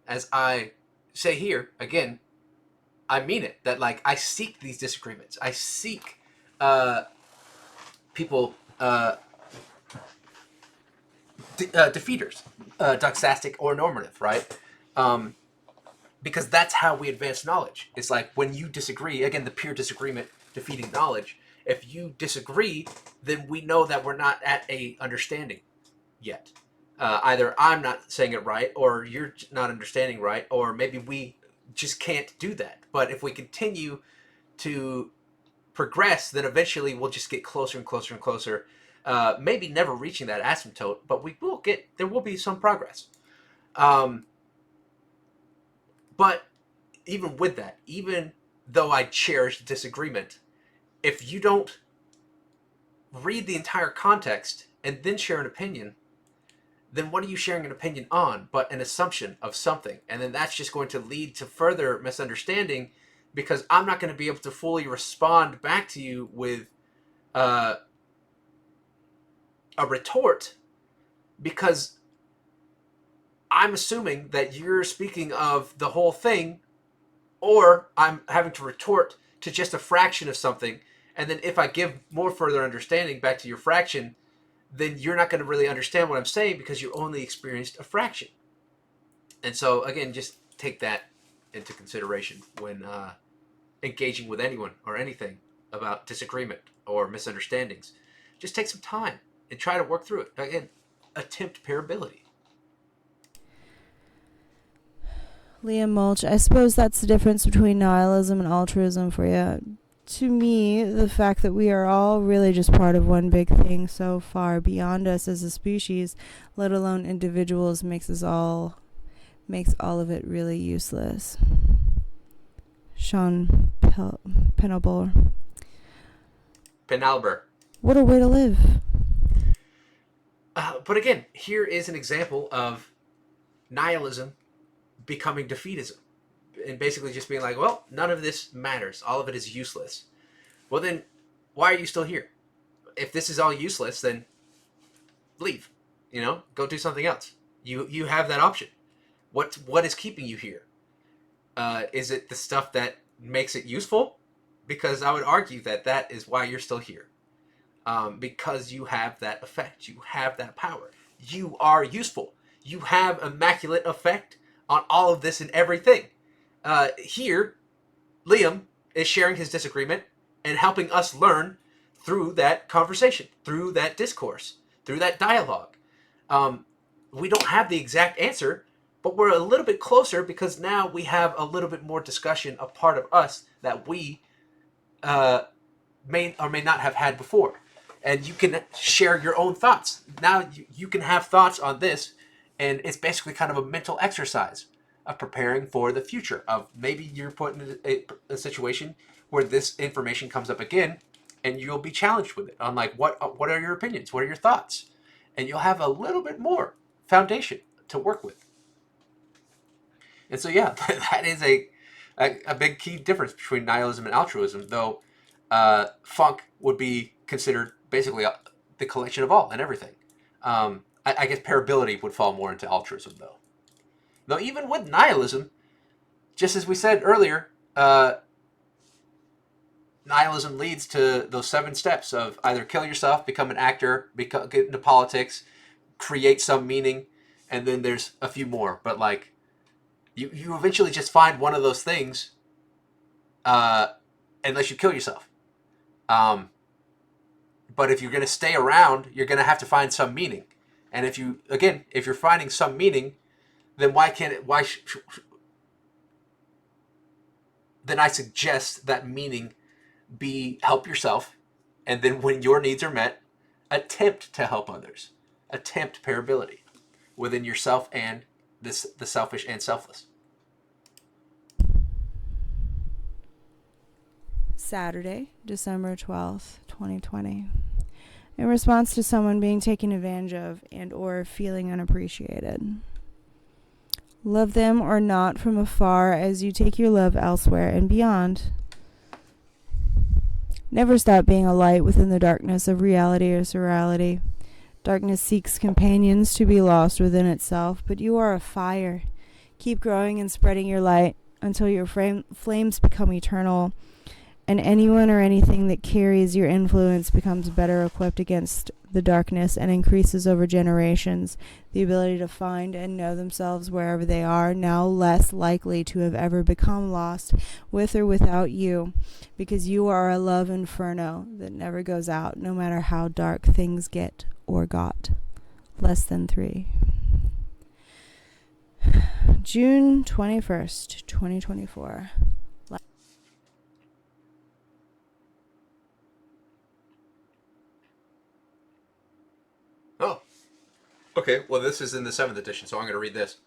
as I say here again, I mean it. That like I seek these disagreements. I seek people defeaters, doxastic or normative, right? Because that's how we advance knowledge. It's like when you disagree, again, the pure disagreement defeating knowledge. If you disagree, then we know that we're not at a understanding yet. Either I'm not saying it right, or you're not understanding right, or maybe we just can't do that. But if we continue to progress, then eventually we'll just get closer and closer and closer. Maybe never reaching that asymptote, but we will get. There will be some progress. Um, but even with that, even though I cherish disagreement, if you don't read the entire context and then share an opinion, then what are you sharing an opinion on but an assumption of something? And then that's just going to lead to further misunderstanding because I'm not going to be able to fully respond back to you with uh, a retort because I'm assuming that you're speaking of the whole thing, or I'm having to retort to just a fraction of something. And then if I give more further understanding back to your fraction, then you're not going to really understand what I'm saying because you only experienced a fraction. And so, again, just take that into consideration when engaging with anyone or anything about disagreement or misunderstandings. Just take some time and try to work through it. Again, attempt parability. Liam Mulch, I suppose that's the difference between nihilism and altruism for you. To me, the fact that we are all really just part of one big thing so far beyond us as a species, let alone individuals, makes all of it really useless. Sean Penalbor. Penalber. What a way to live. But again, here is an example of nihilism becoming defeatism. And basically just being like, well, none of this matters. All of it is useless. Well, then, why are you still here? If this is all useless, then leave. Go do something else. You have that option. What is keeping you here? Is it the stuff that makes it useful? Because I would argue that is why you're still here. Because you have that effect. You have that power. You are useful. You have immaculate effect on all of this and everything. Here, Liam is sharing his disagreement and helping us learn through that conversation, through that discourse, through that dialogue. We don't have the exact answer, but we're a little bit closer because now we have a little bit more discussion, a part of us that we may or may not have had before. And you can share your own thoughts. Now you can have thoughts on this, and it's basically kind of a mental exercise of preparing for the future. Of maybe you're put in a situation where this information comes up again, and you'll be challenged with it on like what are your opinions, what are your thoughts, and you'll have a little bit more foundation to work with. And so, yeah, that is a big key difference between nihilism and altruism, though funk would be considered basically the collection of all and everything. I guess parability would fall more into altruism, though. Though, even with nihilism, just as we said earlier, nihilism leads to those 7 steps of either kill yourself, become an actor, get into politics, create some meaning, and then there's a few more. But like, you eventually just find one of those things, uh, unless you kill yourself. Um, but if you're going to stay around, you're going to have to find some meaning. And if you're finding some meaning, then why can't it? Then I suggest that meaning be help yourself, and then when your needs are met, attempt to help others. Attempt parability within yourself and the selfish and selfless. Saturday, December 12th, 2020. In response to someone being taken advantage of and or feeling unappreciated. Love them or not from afar as you take your love elsewhere and beyond. Never stop being a light within the darkness of reality or surreality. Darkness seeks companions to be lost within itself, but you are a fire. Keep growing and spreading your light until your flames become eternal, and anyone or anything that carries your influence becomes better equipped against the darkness and increases over generations the ability to find and know themselves wherever they are, now less likely to have ever become lost with or without you, because you are a love inferno that never goes out, no matter how dark things get or got. Less than 3. June 21st, 2024. Oh, okay. Well, this is in the 7th edition, so I'm going to read this.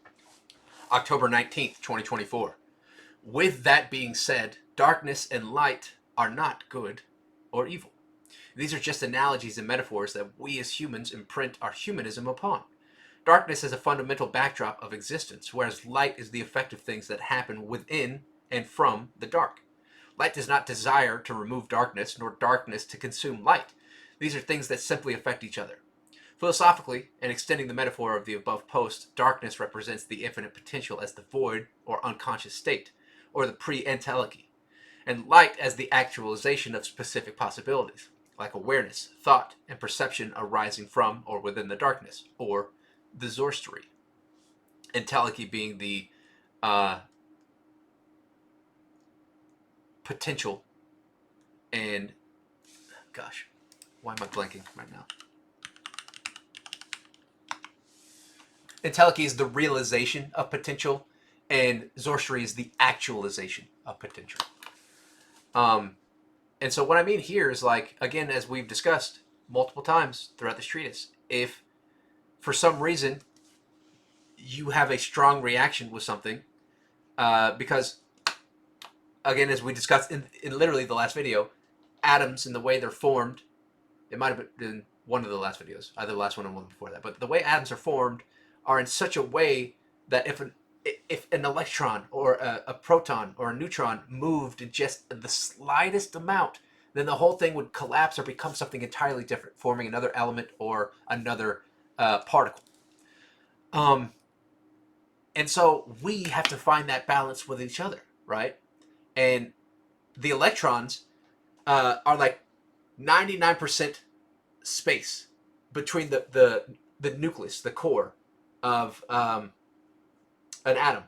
October 19th, 2024. With that being said, darkness and light are not good or evil. These are just analogies and metaphors that we as humans imprint our humanism upon. Darkness is a fundamental backdrop of existence, whereas light is the effect of things that happen within and from the dark. Light does not desire to remove darkness, nor darkness to consume light. These are things that simply affect each other. Philosophically, and extending the metaphor of the above post, darkness represents the infinite potential as the void or unconscious state, or the pre-entelechy, and light as the actualization of specific possibilities, like awareness, thought, and perception arising from or within the darkness, or the Zorstery. Entelechy being the potential and, gosh, why am I blanking right now? Entelechy is the realization of potential, and Zorstery is the actualization of potential. And so what I mean here is, like, again, as we've discussed multiple times throughout this treatise, if for some reason you have a strong reaction with something, because, again, as we discussed in literally the last video, atoms and the way they're formed, it might have been one of the last videos, either the last one or one before that, but the way atoms are formed are in such a way that if an electron or a proton or a neutron moved in just the slightest amount, then the whole thing would collapse or become something entirely different, forming another element or another particle. And so we have to find that balance with each other, right? And the electrons are like 99% space between the nucleus, the core of an atom.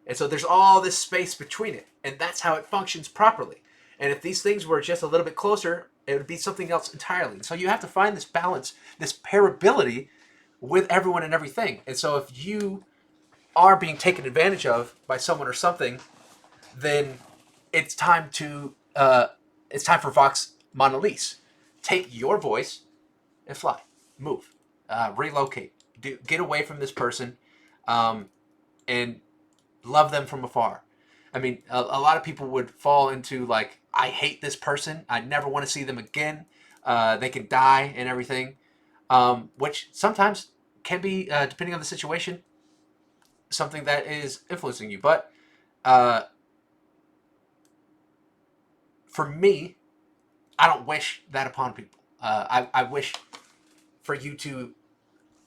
And so there's all this space between it, and that's how it functions properly. And if these things were just a little bit closer, it would be something else entirely. And so you have to find this balance, this parability with everyone and everything. And so if you are being taken advantage of by someone or something, then it's time for Vox Monolise. Take your voice and fly, move, relocate, get away from this person, and love them from afar. I mean, a lot of people would fall into, like, I hate this person, I never want to see them again, they can die and everything, which sometimes can be, depending on the situation, something that is influencing you. But uh, for me, I don't wish that upon people. I wish for you to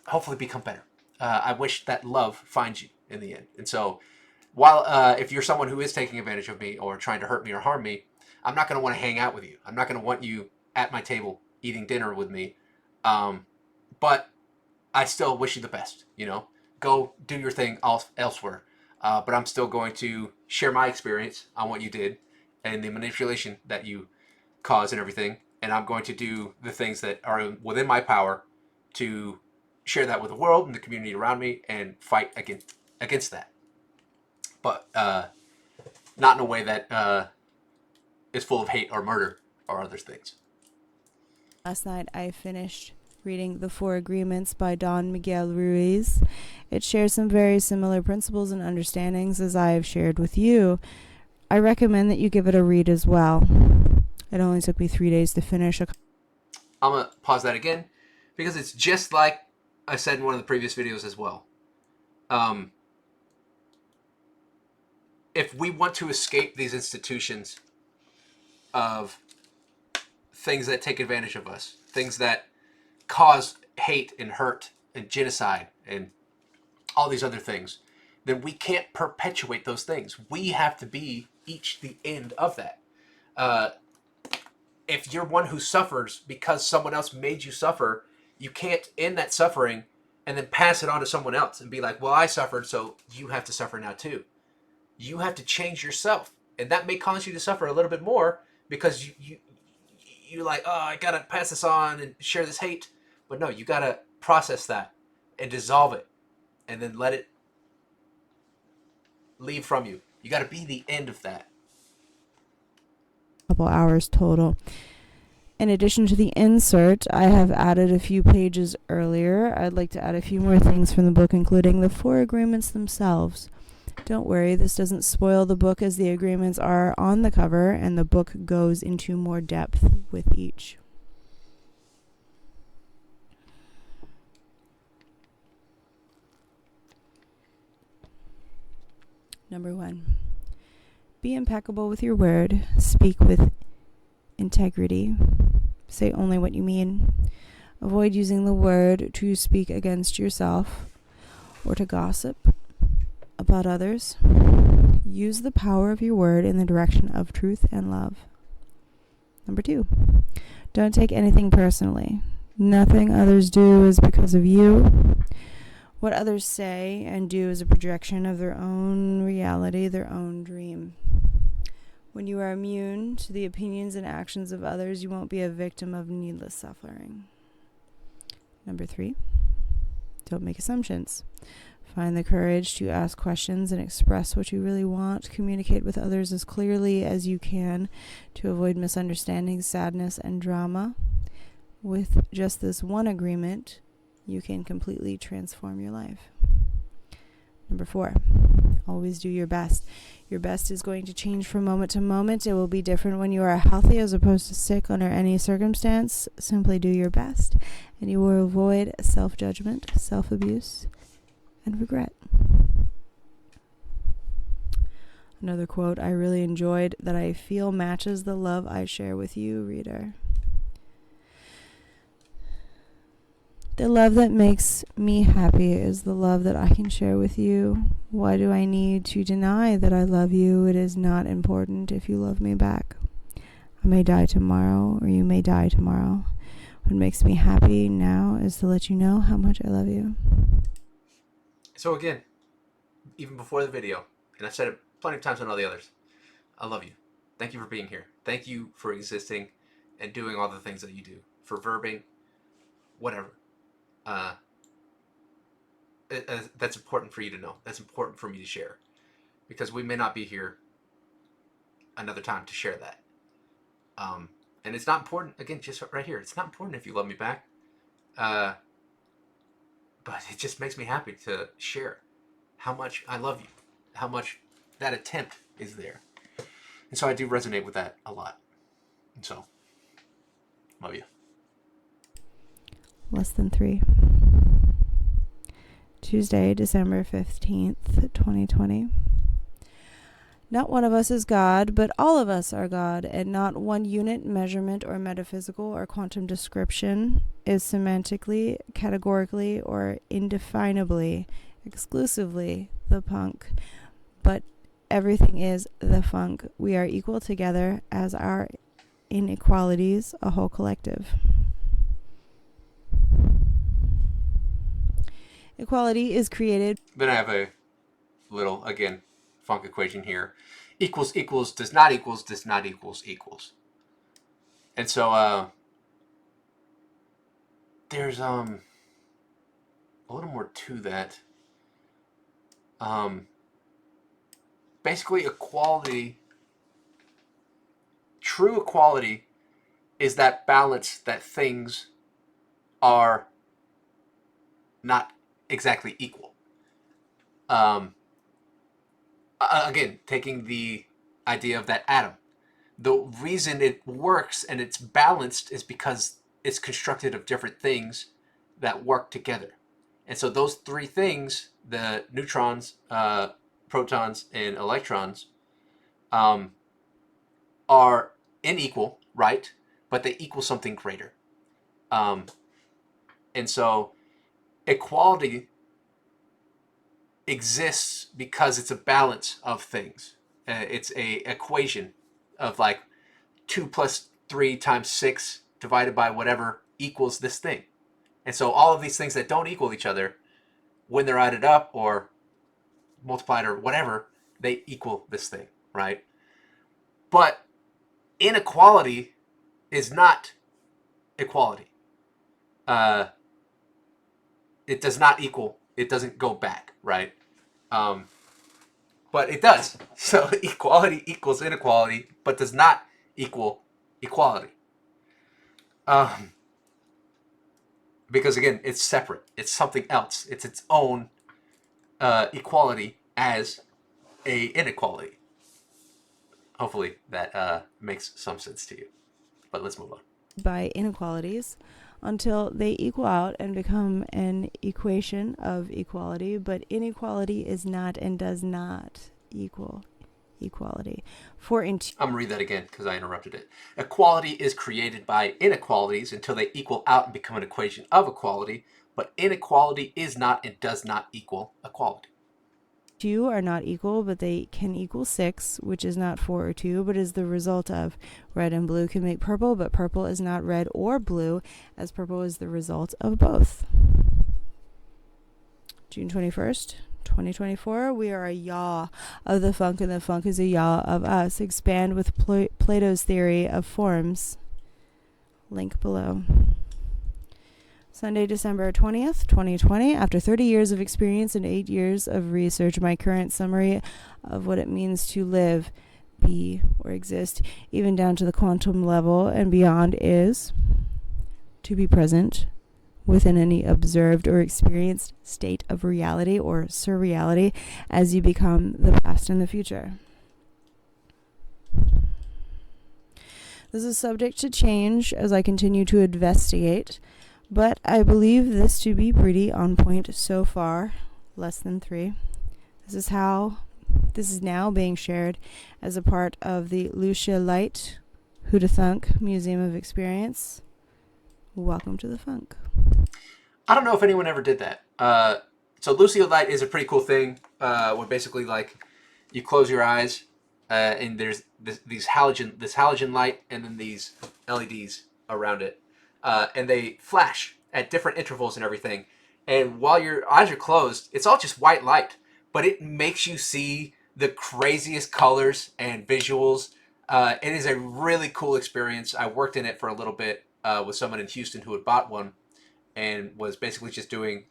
hopefully become better. I wish that love finds you in the end. And so, while if you're someone who is taking advantage of me or trying to hurt me or harm me, I'm not going to want to hang out with you. I'm not going to want you at my table eating dinner with me. But I still wish you the best. Go do your thing elsewhere. But I'm still going to share my experience on what you did and the manipulation that you caused and everything. And I'm going to do the things that are within my power to share that with the world and the community around me and fight against that. But not in a way that is full of hate or murder or other things. Last night I finished reading The Four Agreements by Don Miguel Ruiz. It shares some very similar principles and understandings as I have shared with you. I recommend that you give it a read as well. It only took me 3 days to finish. I'm going to pause that again because it's just like I said in one of the previous videos as well. If we want to escape these institutions of things that take advantage of us, things that cause hate and hurt and genocide and all these other things, then we can't perpetuate those things. We have to be each the end of that. If you're one who suffers because someone else made you suffer, you can't end that suffering and then pass it on to someone else and be like, well, I suffered, so you have to suffer now too. You have to change yourself. And that may cause you to suffer a little bit more because you're like, oh, I got to pass this on and share this hate. But no, you got to process that and dissolve it and then let it leave from you. You got to be the end of that. Couple hours total. In addition to the insert, I have added a few pages earlier. I'd like to add a few more things from the book, including the four agreements themselves. Don't worry, this doesn't spoil the book as the agreements are on the cover and the book goes into more depth with each. Number 1. Be impeccable with your word. Speak with integrity. Say only what you mean. Avoid using the word to speak against yourself or to gossip about others. Use the power of your word in the direction of truth and love. Number 2. Don't take anything personally. Nothing others do is because of you. What others say and do is a projection of their own reality, their own dream. When you are immune to the opinions and actions of others, you won't be a victim of needless suffering. Number 3, don't make assumptions. Find the courage to ask questions and express what you really want. Communicate with others as clearly as you can to avoid misunderstandings, sadness, and drama. With just this one agreement, you can completely transform your life. Number 4, always do your best. Your best is going to change from moment to moment. It will be different when you are healthy as opposed to sick under any circumstance. Simply do your best, and you will avoid self-judgment, self-abuse, and regret. Another quote I really enjoyed that I feel matches the love I share with you, reader. The love that makes me happy is the love that I can share with you. Why do I need to deny that I love you? It is not important if you love me back. I may die tomorrow, or you may die tomorrow. What makes me happy now is to let you know how much I love you. So again, even before the video, and I've said it plenty of times on all the others, I love you. Thank you for being here. Thank you for existing and doing all the things that you do. For verbing, whatever. That's important for you to know. That's important for me to share. Because we may not be here another time to share that. And it's not important, again, just right here. It's not important if you love me back. But it just makes me happy to share how much I love you. How much that attempt is there. And so I do resonate with that a lot. And so, love you. Less than 3. Tuesday, December 15th, 2020. Not one of us is God, but all of us are God, and not one unit, measurement, or metaphysical or quantum description is semantically, categorically, or indefinably, exclusively the punk, but everything is the funk. We are equal together as our inequalities, a whole collective. Equality is created. Then I have a little, again, funk equation here. Equals equals does not equals. And so there's a little more to that. Basically, equality, true equality, is that balance that things are not exactly equal. Again, taking the idea of that atom, the reason it works and it's balanced is because it's constructed of different things that work together. And so those three things, the neutrons, protons, and electrons, um, are unequal, right? But they equal something greater. Um, and so equality exists because it's a balance of things. It's a equation of like 2 plus 3 times 6 divided by whatever equals this thing. And so all of these things that don't equal each other, when they're added up or multiplied or whatever, they equal this thing, right? But inequality is not equality. Uh, it does not equal. It doesn't go back, right? Um, but it does. So equality equals inequality, but does not equal equality. Um, because again, it's separate. It's something else. It's its own equality as a inequality. Hopefully that makes some sense to you. But let's move on. By inequalities until they equal out and become an equation of equality, but inequality is not and does not equal equality. I'm going to read that again because I interrupted it. Equality is created by inequalities until they equal out and become an equation of equality, but inequality is not and does not equal equality. 2 are not equal, but they can equal 6, which is not 4 or 2, but is the result of red and blue can make purple, but purple is not red or blue, as purple is the result of both. June 21st, 2024, we are a yaw of the funk, and the funk is a yaw of us. Expand with Plato's theory of forms. Link below. Sunday, December 20th, 2020. After 30 years of experience and 8 years of research, my current summary of what it means to live, be, or exist, even down to the quantum level and beyond, is to be present within any observed or experienced state of reality or surreality as you become the past and the future. This is subject to change as I continue to investigate, but I believe this to be pretty on point so far, less than 3. This is now being shared as a part of the Lucia Light Who'da Thunk Museum of Experience. Welcome to the funk. I don't know if anyone ever did that. So Lucio Light is a pretty cool thing where basically like you close your eyes and there's this halogen light and then these LEDs around it. And they flash at different intervals and everything. And while your eyes are closed, it's all just white light, but it makes you see the craziest colors and visuals. It is a really cool experience. I worked in it for a little bit with someone in Houston who had bought one and was basically just doing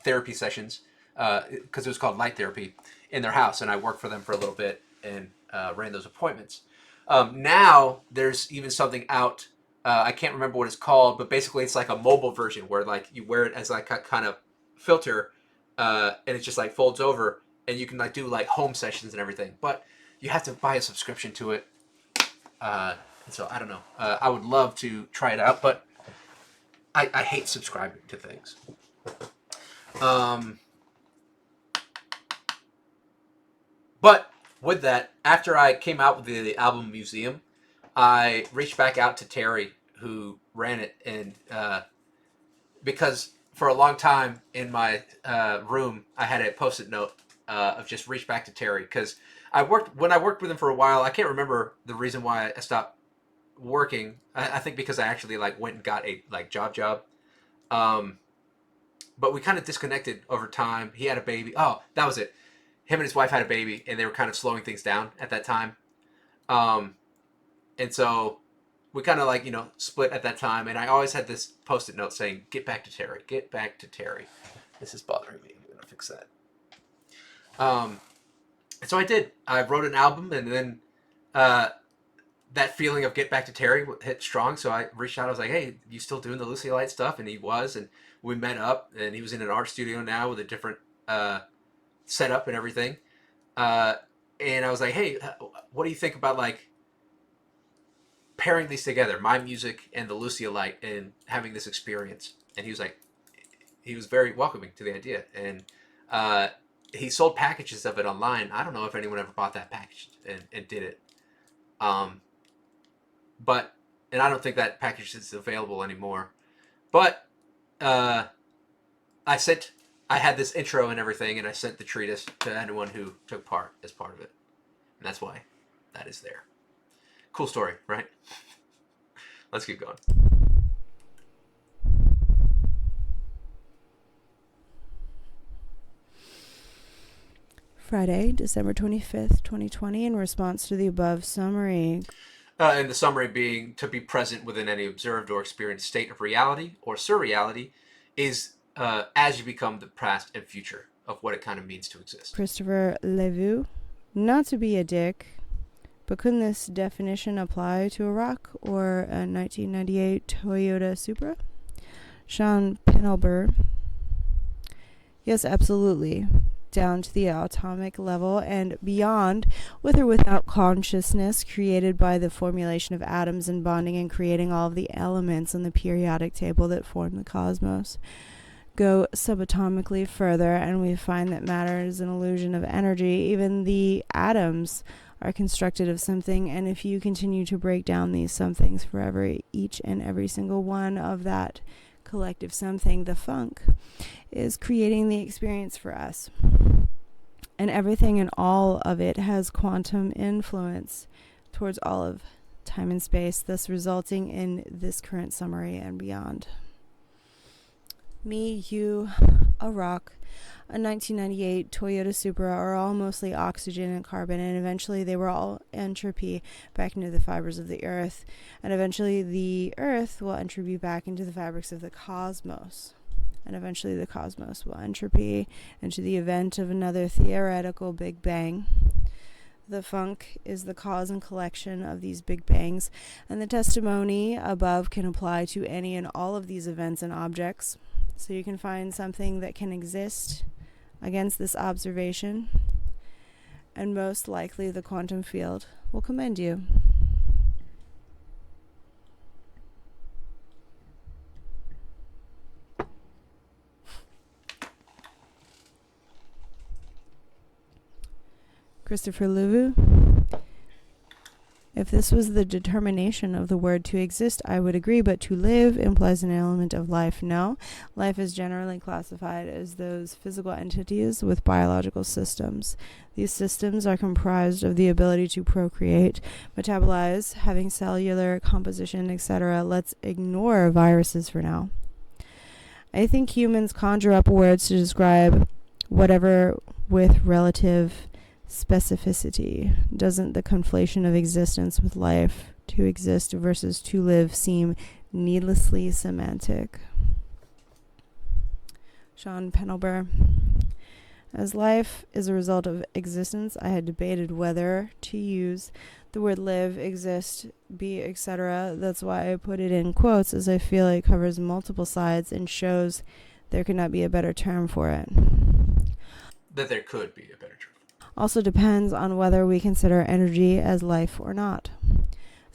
therapy sessions because it was called light therapy in their house. And I worked for them for a little bit and ran those appointments. Now there's even something out. I can't remember what it's called, but basically it's like a mobile version where like you wear it as like a kind of filter, and it just like folds over, and you can like do like home sessions and everything. But you have to buy a subscription to it. And so I don't know. I would love to try it out, but I hate subscribing to things. Um, but with that, after I came out with the album Museum, I reached back out to Terry, who ran it, and because for a long time in my room, I had a post-it note of just reach back to Terry, because when I worked with him for a while. I can't remember the reason why I stopped working. I think because I actually like went and got a like job. Um, but we kind of disconnected over time. He had a baby. Oh, that was it. Him and his wife had a baby, and they were kind of slowing things down at that time. Um, and so we kind of like split at that time. And I always had this post-it note saying, "Get back to Terry. Get back to Terry." This is bothering me. I'm gonna fix that. And so I did. I wrote an album, and then uh, that feeling of get back to Terry hit strong. So I reached out. I was like, "Hey, you still doing the Lucy Light stuff?" And he was, and we met up. And he was in an art studio now with a different setup and everything. Uh, and I was like, "Hey, what do you think about like pairing these together, my music and the Lucia Light, and having this experience?" And he was like, he was very welcoming to the idea, and uh, he sold packages of it online. I don't know if anyone ever bought that package and did it, um, but and I don't think that package is available anymore. But uh, I sent, I had this intro and everything, and I sent the treatise to anyone who took part as part of it, and that's why that is there. Cool story, right? Let's keep going. Friday, December 25th, 2020, in response to the above summary. And the summary being to be present within any observed or experienced state of reality or surreality is as you become the past and future of what it kind of means to exist. Christopher Levu. Not to be a dick, but couldn't this definition apply to a rock or a 1998 Toyota Supra? Sean Penelber. Yes, absolutely. Down to the atomic level and beyond, with or without consciousness, created by the formulation of atoms and bonding and creating all of the elements in the periodic table that form the cosmos. Go subatomically further, and we find that matter is an illusion of energy. Even the atoms are constructed of something, and if you continue to break down these somethings forever, each and every single one of that collective something, the funk, is creating the experience for us. And everything and all of it has quantum influence towards all of time and space, thus resulting in this current summary and beyond. Me, you, a rock, a 1998 Toyota Supra are all mostly oxygen and carbon, and eventually they were all entropy back into the fibers of the earth, and eventually the earth will entropy back into the fabrics of the cosmos, and eventually the cosmos will entropy into the event of another theoretical Big Bang. The funk is the cause and collection of these Big Bangs, and the testimony above can apply to any and all of these events and objects. So you can find something that can exist against this observation, and most likely the quantum field will commend you. Christopher Levu. If this was the determination of the word to exist, I would agree, but to live implies an element of life. No, life is generally classified as those physical entities with biological systems. These systems are comprised of the ability to procreate, metabolize, having cellular composition, etc. Let's ignore viruses for now. I think humans conjure up words to describe whatever with relative specificity. Doesn't the conflation of existence with life, to exist versus to live, seem needlessly semantic? Sean Penelber. As life is a result of existence, I had debated whether to use the word live, exist, be, etc. That's why I put it in quotes, as I feel it covers multiple sides and shows there could not be a better term for it. That there could be a better term. Also depends on whether we consider energy as life or not.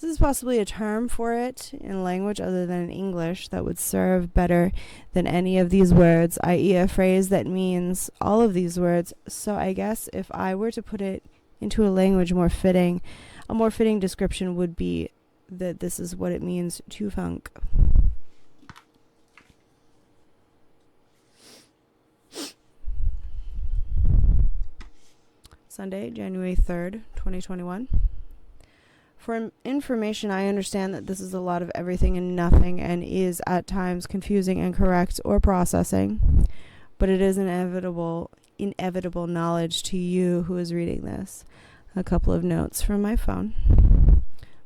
This is possibly a term for it in language other than in English that would serve better than any of these words, i.e. a phrase that means all of these words. So I guess if I were to put it into a language more fitting, a more fitting description would be that this is what it means to funk. Sunday, January 3rd, 2021. For information, I understand that this is a lot of everything and nothing and is at times confusing, incorrect, or processing, but it is inevitable knowledge to you who is reading this. A couple of notes from my phone.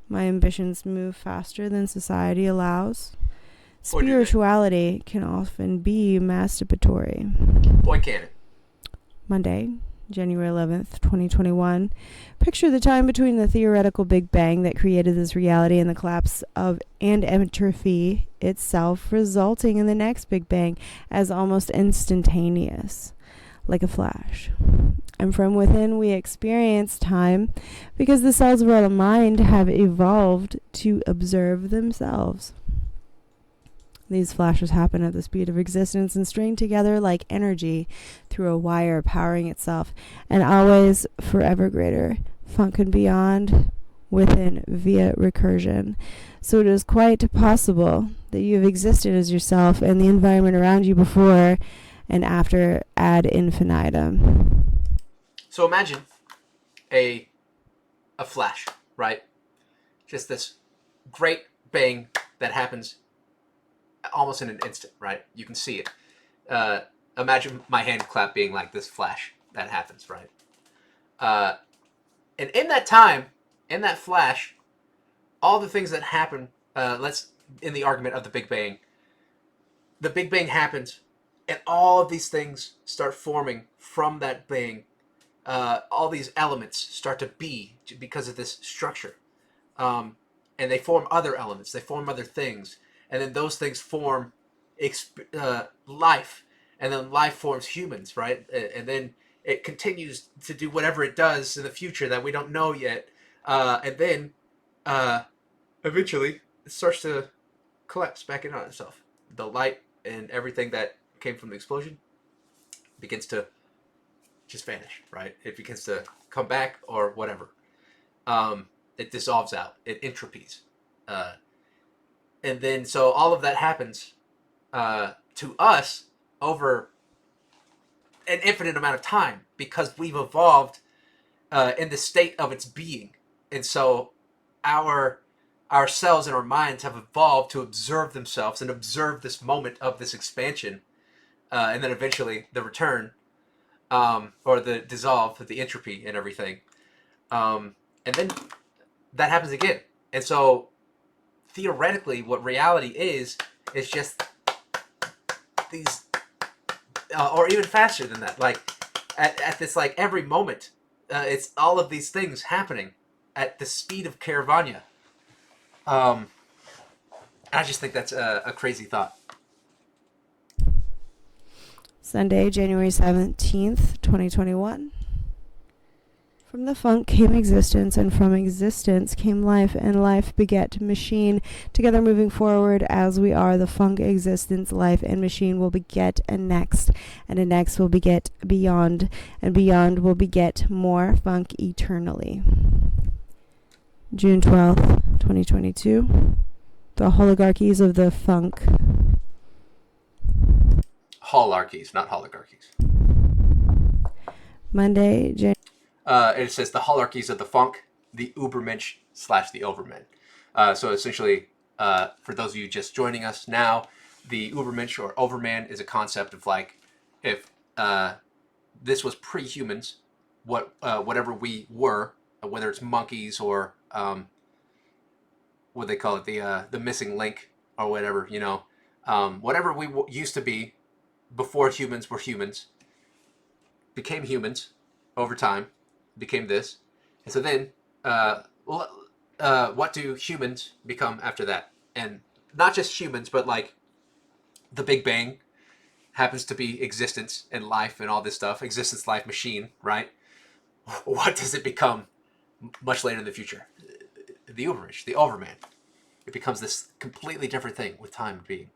My ambitions move faster than society allows. Spirituality can often be masturbatory. Boy, can it. Monday, January 11th, 2021. Picture the time between the theoretical Big Bang that created this reality and the collapse of and entropy itself, resulting in the next Big Bang as almost instantaneous, like a flash. And from within we experience time because the cells of our mind have evolved to observe themselves. These flashes happen at the speed of existence and string together like energy through a wire powering itself, and always forever greater, funk and beyond, within via recursion. So it is quite possible that you have existed as yourself and the environment around you before and after ad infinitum. So imagine a flash, right? Just this great bang that happens almost in an instant, right? You can see it. Imagine my hand clap being like this flash that happens, right? And in that time, in that flash, all the things that happen, in the argument of the Big Bang happens, and all of these things start forming from that bang. All these elements start to be because of this structure. And they form other elements, they form other things. And then those things form life, and then life forms humans, right? And then it continues to do whatever it does in the future that we don't know yet. And then eventually it starts to collapse back in on itself. The light and everything that came from the explosion begins to just vanish, right? It begins to come back or whatever. It dissolves out. It entropies. And then so all of that happens to us over an infinite amount of time because we've evolved in the state of its being. And so our cells and our minds have evolved to observe themselves and observe this moment of this expansion, and then eventually the return, or the dissolve, the entropy and everything. And then that happens again. And so theoretically, what reality is just these, or even faster than that. Like at this, like every moment, it's all of these things happening at the speed of Caravagna. I just think that's a crazy thought. Sunday, January 17th, 2021. From the funk came existence, and from existence came life, and life beget machine. Together moving forward as we are, the funk, existence, life, and machine will beget a next, and a next will beget beyond, and beyond will beget more funk eternally. June 12th, 2022. The oligarchies of the funk. Holarchies, not oligarchies. Monday, it says the holarchies of the funk, the Ubermensch / the Overmen. So essentially, for those of you just joining us now, the Ubermensch or Overman is a concept of like if this was pre-humans, whatever we were, whether it's monkeys or what they call it, the missing link or whatever, whatever we used to be before humans were humans, became humans over time, became this, and so then what do humans become after that? And not just humans, but like the Big Bang happens to be existence and life and all this stuff, existence, life, machine, right? What does it become much later in the future? the Ubermensch, the Overman. It becomes this completely different thing with time being.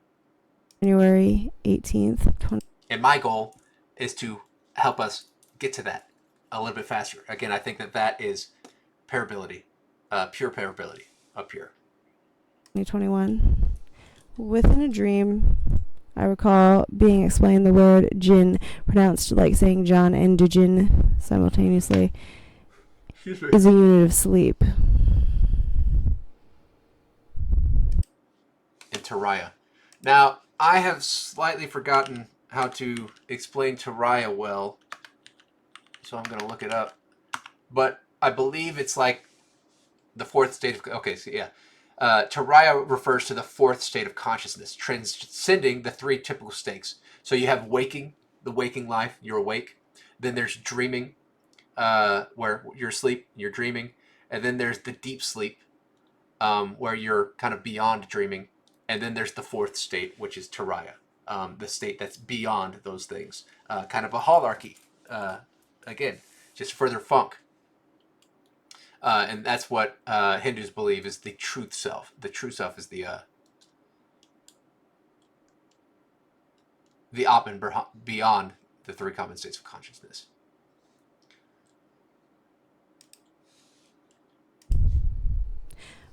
January 18th, And my goal is to help us get to that a little bit faster. Again, I think that is parability, pure parability up here. 2021. Within a dream, I recall being explained the word jinn, pronounced like saying John and Dujin simultaneously, is a unit of sleep. In Taraya. Now, I have slightly forgotten how to explain Taraya well, so I'm going to look it up. But I believe it's like the fourth state of... Okay, so yeah. Taraya refers to the fourth state of consciousness, transcending the three typical states. So you have waking, the waking life, you're awake. Then there's dreaming, where you're asleep, you're dreaming. And then there's the deep sleep, where you're kind of beyond dreaming. And then there's the fourth state, which is Taraya, the state that's beyond those things. Kind of a holarchy. Again, just further funk. And that's what Hindus believe is the truth self. The true self is the Atman beyond the three common states of consciousness.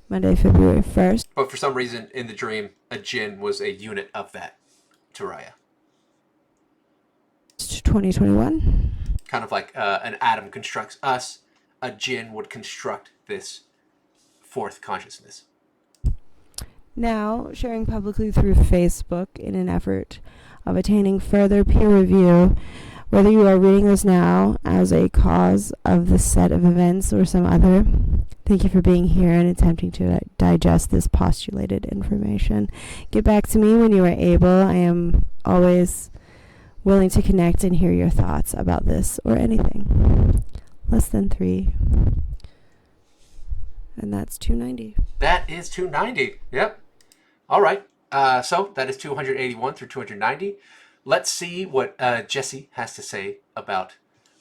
Monday, February 1st. But for some reason, in the dream, a jinn was a unit of that Taraya. 2021. Kind of like an atom constructs us, a jinn would construct this fourth consciousness. Now, sharing publicly through Facebook in an effort of attaining further peer review, whether you are reading this now as a cause of this set of events or some other, thank you for being here and attempting to digest this postulated information. Get back to me when you are able. I am always willing to connect and hear your thoughts about this or anything. Less than 3. And that's 290. That is 290. Yep. All right. So that is 281 through 290. Let's see what Jesse has to say about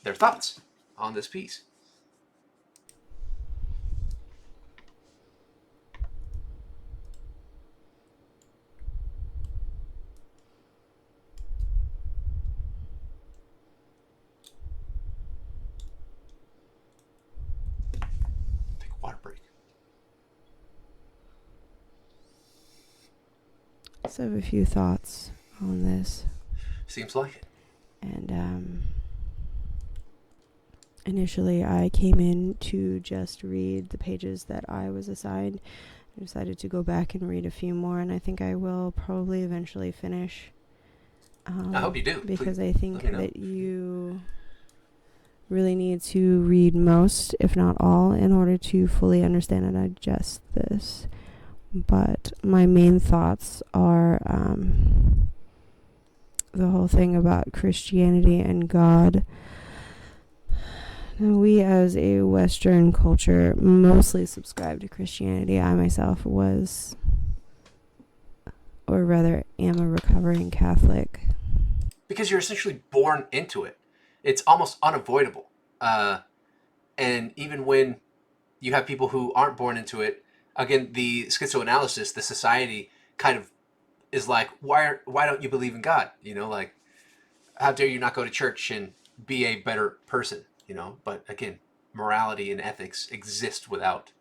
their thoughts on this piece. Take a water break. So I have a few thoughts on this. Seems like it. And initially I came in to just read the pages that I was assigned. I decided to go back and read a few more, and I think I will probably eventually finish. I hope you do. Because Please I think let me know. that you really need to read most, if not all, in order to fully understand and digest this. But my main thoughts are the whole thing about Christianity and God. Now, we as a Western culture mostly subscribe to Christianity. I myself was, or rather am, a recovering Catholic. Because you're essentially born into it. It's almost unavoidable. And even when you have people who aren't born into it, again, the schizoanalysis, the society kind of is like, why don't you believe in God? You know, like, how dare you not go to church and be a better person? You know, but again, morality and ethics exist without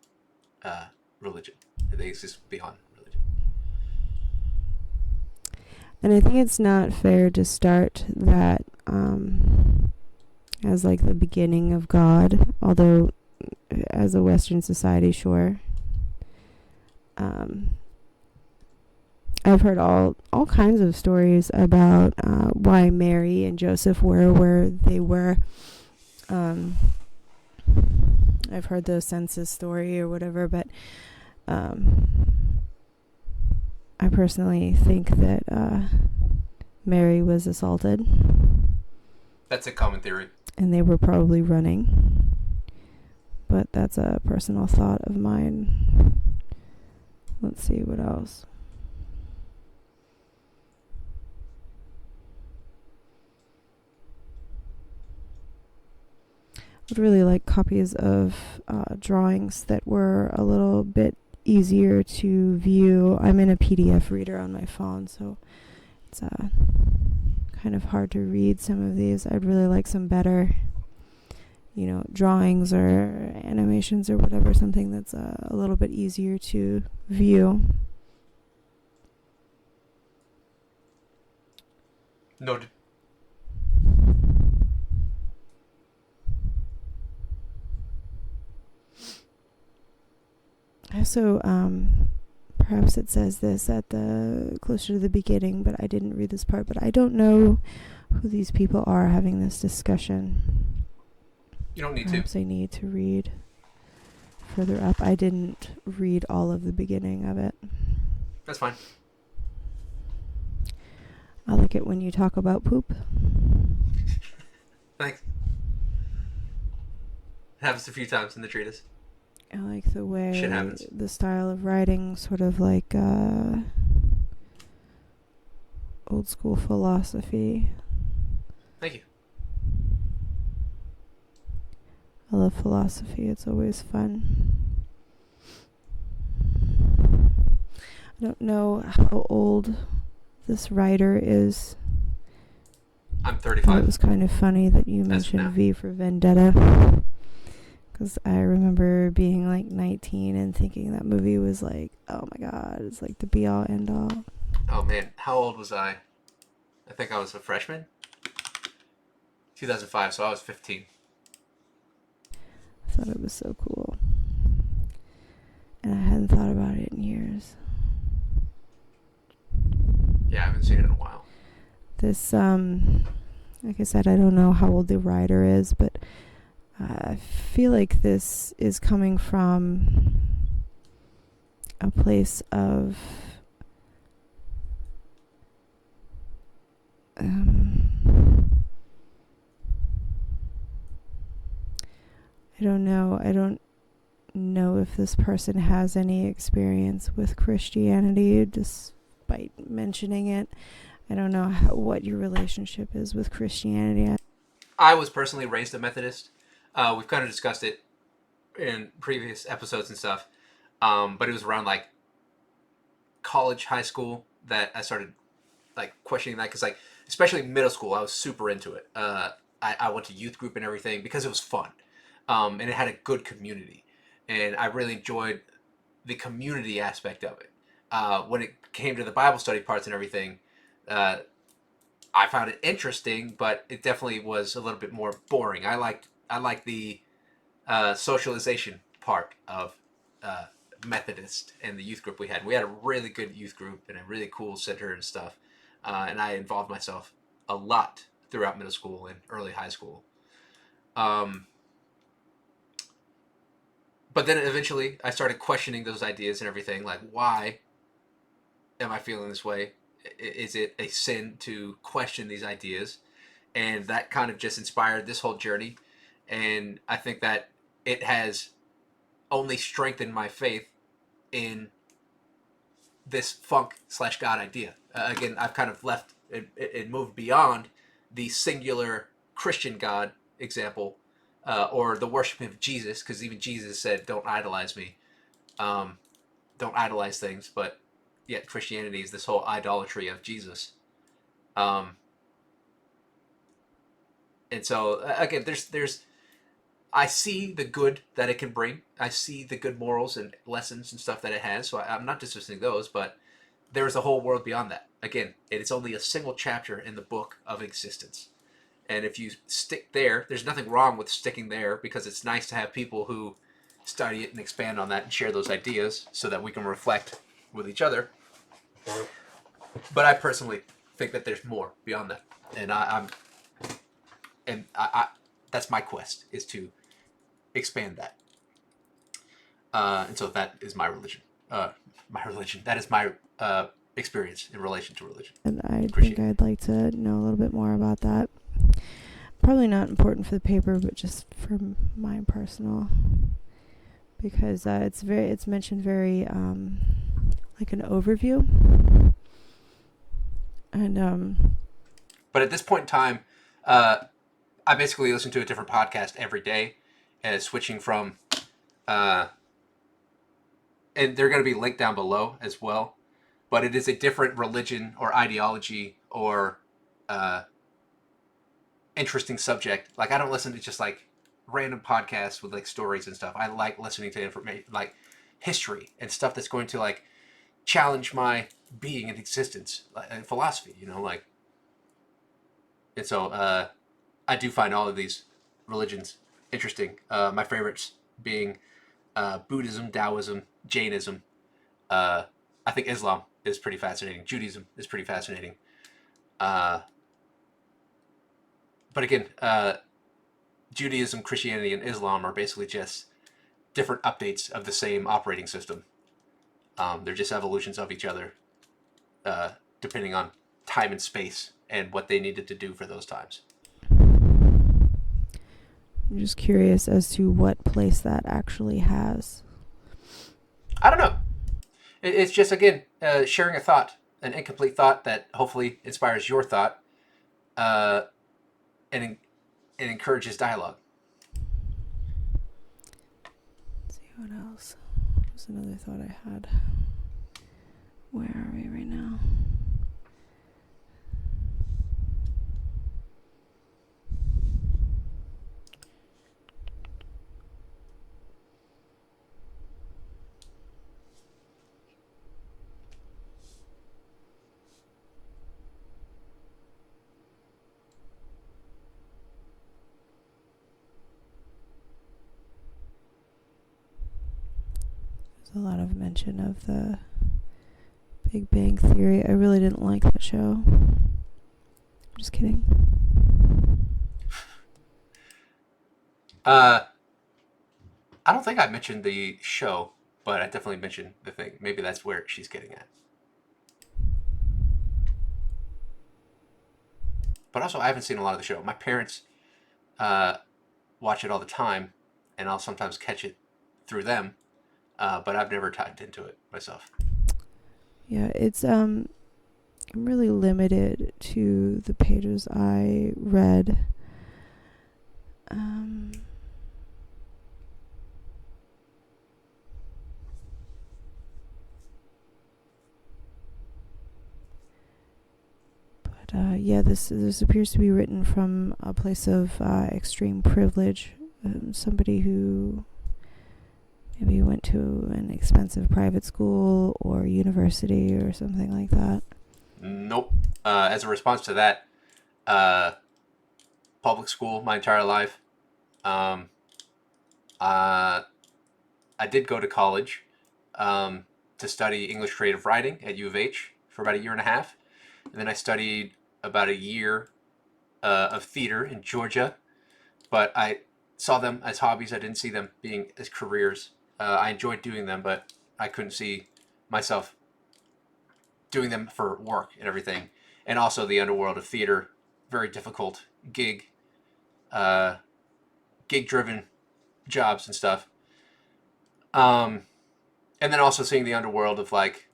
religion. They exist beyond religion. And I think it's not fair to start that as like the beginning of God, although as a Western society, sure. I've heard all kinds of stories about why Mary and Joseph were where they were. I've heard the census story or whatever, but I personally think that Mary was assaulted. That's a common theory. And they were probably running. But that's a personal thought of mine. Let's see what else. would really like copies of drawings that were a little bit easier to view. I'm in a PDF reader on my phone, so it's kind of hard to read some of these. I'd really like some better, drawings or animations or whatever, something that's a little bit easier to view. Noted. Also, perhaps it says this at the closer to the beginning, but I didn't read this part. But I don't know who these people are having this discussion. You don't need Perhaps to. I need to read further up. I didn't read all of the beginning of it. That's fine. I like it when you talk about poop. Thanks. It happens a few times in the treatise. I like the way Shit happens. the style of writing, sort of like old school philosophy. Thank you. I love philosophy. It's always fun. I don't know how old this writer is. I'm I thought 35. it was kind of funny that you mentioned now. V for Vendetta. Because I remember being like 19 and thinking that movie was like, oh my god, it's like the be all end all. Oh man, how old was I? I think I was a freshman. 2005, so I was 15. I thought it was so cool. And I hadn't thought about it in years. Yeah, I haven't seen it in a while. This, like I said, I don't know how old the writer is, but I feel like this is coming from a place of I don't know. I don't know if this person has any experience with Christianity, despite mentioning it. I don't know what your relationship is with Christianity. I was personally raised a Methodist. We've kind of discussed it in previous episodes and stuff. But it was around like college, high school that I started like questioning that because like especially middle school, I was super into it. I went to youth group and everything because it was fun, and it had a good community, and I really enjoyed the community aspect of it. When it came to the Bible study parts and everything, uh, I found it interesting, but it definitely was a little bit more boring. I liked the socialization part of Methodist and the youth group we had. We had a really good youth group and a really cool center and stuff, and I involved myself a lot throughout middle school and early high school. Um, but then eventually, I started questioning those ideas and everything. Like, why am I feeling this way? Is it a sin to question these ideas? And that kind of just inspired this whole journey. And I think that it has only strengthened my faith in this funk slash God idea. Again, I've kind of left and moved beyond the singular Christian God example or the worship of Jesus, because even Jesus said, "Don't idolize me, don't idolize things." But yet Christianity is this whole idolatry of Jesus. Um, and so again, there's I see the good that it can bring. I see the good morals and lessons and stuff that it has. So I'm not dismissing those, but there is a whole world beyond that. Again, it is only a single chapter in the book of existence. And if you stick there, there's nothing wrong with sticking there because it's nice to have people who study it and expand on that and share those ideas so that we can reflect with each other. But I personally think that there's more beyond that. And I that's my quest, is to expand that. And so that is my religion. My religion. That is my experience in relation to religion. And I think I'd like to know a little bit more about that. Probably not important for the paper, but just for my personal, because it's mentioned very like an overview, and but at this point in time, I basically listen to a different podcast every day, and switching from, uh, and they're going to be linked down below as well. But it is a different religion or ideology or uh, interesting subject. Like I don't listen to just like random podcasts with like stories and stuff. I like listening to information like history and stuff that's going to like challenge my being and existence, like philosophy. Like and so I do find all of these religions interesting. My favorites being Buddhism, Taoism, Jainism. Uh, I think Islam is pretty fascinating. Judaism is pretty fascinating. Uh, but again, Judaism, Christianity, and Islam are basically just different updates of the same operating system. They're just evolutions of each other, uh, depending on time and space and what they needed to do for those times. I'm just curious as to what place that actually has. I don't know. It's just again sharing a thought, an incomplete thought that hopefully inspires your thought, uh, and and encourages dialogue. Let's see what else. There's another thought I had. Where are we right now? There's a lot of mention of the Big Bang Theory. I really didn't like that show. I'm just kidding. Uh, I don't think I mentioned the show, but I definitely mentioned the thing. Maybe that's where she's getting at. But also, I haven't seen a lot of the show. My parents uh, watch it all the time, and I'll sometimes catch it through them. But I've never typed into it myself. Yeah, it's I'm really limited to the pages I read. Um, yeah, this appears to be written from a place of extreme privilege. Somebody who maybe went to an expensive private school or university or something like that. Nope. As a response to that, uh, public school my entire life. Um, uh, I did go to college to study English creative writing at U of H for about a year and a half. And then I studied about a year of theater in Georgia, but I saw them as hobbies. I didn't see them being as careers. I enjoyed doing them, but I couldn't see myself doing them for work and everything. And also the underworld of theater, very difficult gig, uh, gig driven jobs and stuff. Um, and then also seeing the underworld of like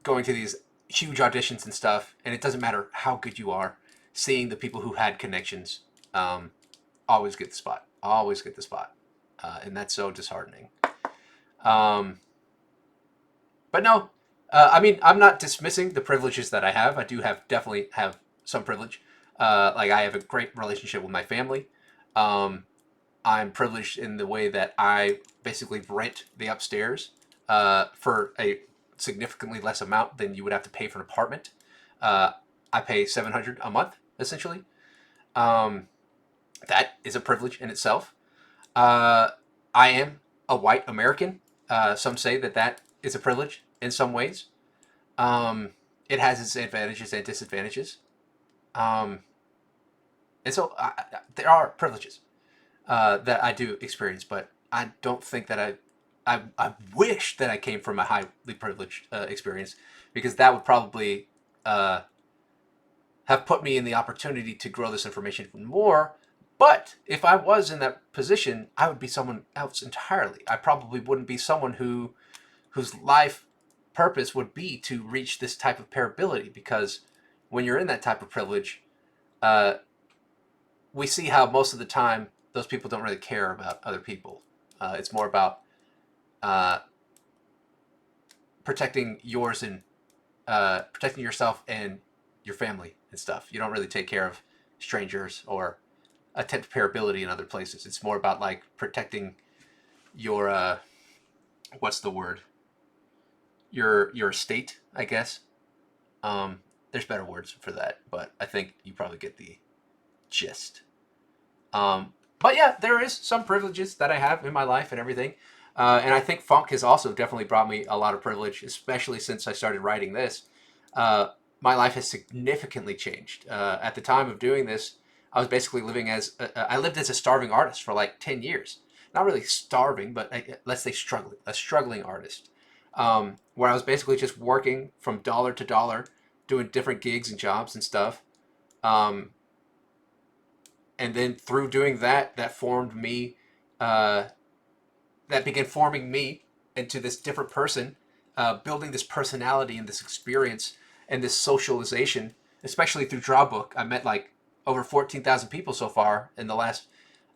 going to these huge auditions and stuff, and it doesn't matter how good you are, seeing the people who had connections um, always get the spot, always get the spot, and that's so disheartening. Um, but no, I mean, I'm not dismissing the privileges that I have. I do have definitely have some privilege. Like I have a great relationship with my family. Um, I'm privileged in the way that I basically rent the upstairs for a significantly less amount than you would have to pay for an apartment. Uh, I pay $700 a month essentially. Um, that is a privilege in itself. Uh, I am a white American. Some say that that is a privilege in some ways. Um, it has its advantages and disadvantages. Um, and so there are privileges that I do experience, but I don't think that I wish that I came from a highly privileged experience because that would probably uh, have put me in the opportunity to grow this information even more. But if I was in that position, I would be someone else entirely. I probably wouldn't be someone whose life purpose would be to reach this type of parability because when you're in that type of privilege, uh, we see how most of the time those people don't really care about other people. It's more about uh, protecting yours and protecting yourself and your family and stuff. You don't really take care of strangers or attempt repairability in other places. It's more about like protecting your what's the word? Your estate, I guess. There's better words for that, but I think you probably get the gist. But yeah, there is some privileges that I have in my life and everything. And I think funk has also definitely brought me a lot of privilege, especially since I started writing this. Uh, my life has significantly changed. At the time of doing this, I was basically living I lived as a starving artist for like 10 years. Not really starving, but let's say struggling, a struggling artist. Where I was basically just working from dollar to dollar, doing different gigs and jobs and stuff. Um, and then through doing that, uh, that began forming me into this different person, building this personality and this experience and this socialization, especially through Drawbook. I met like over 14,000 people so far in the last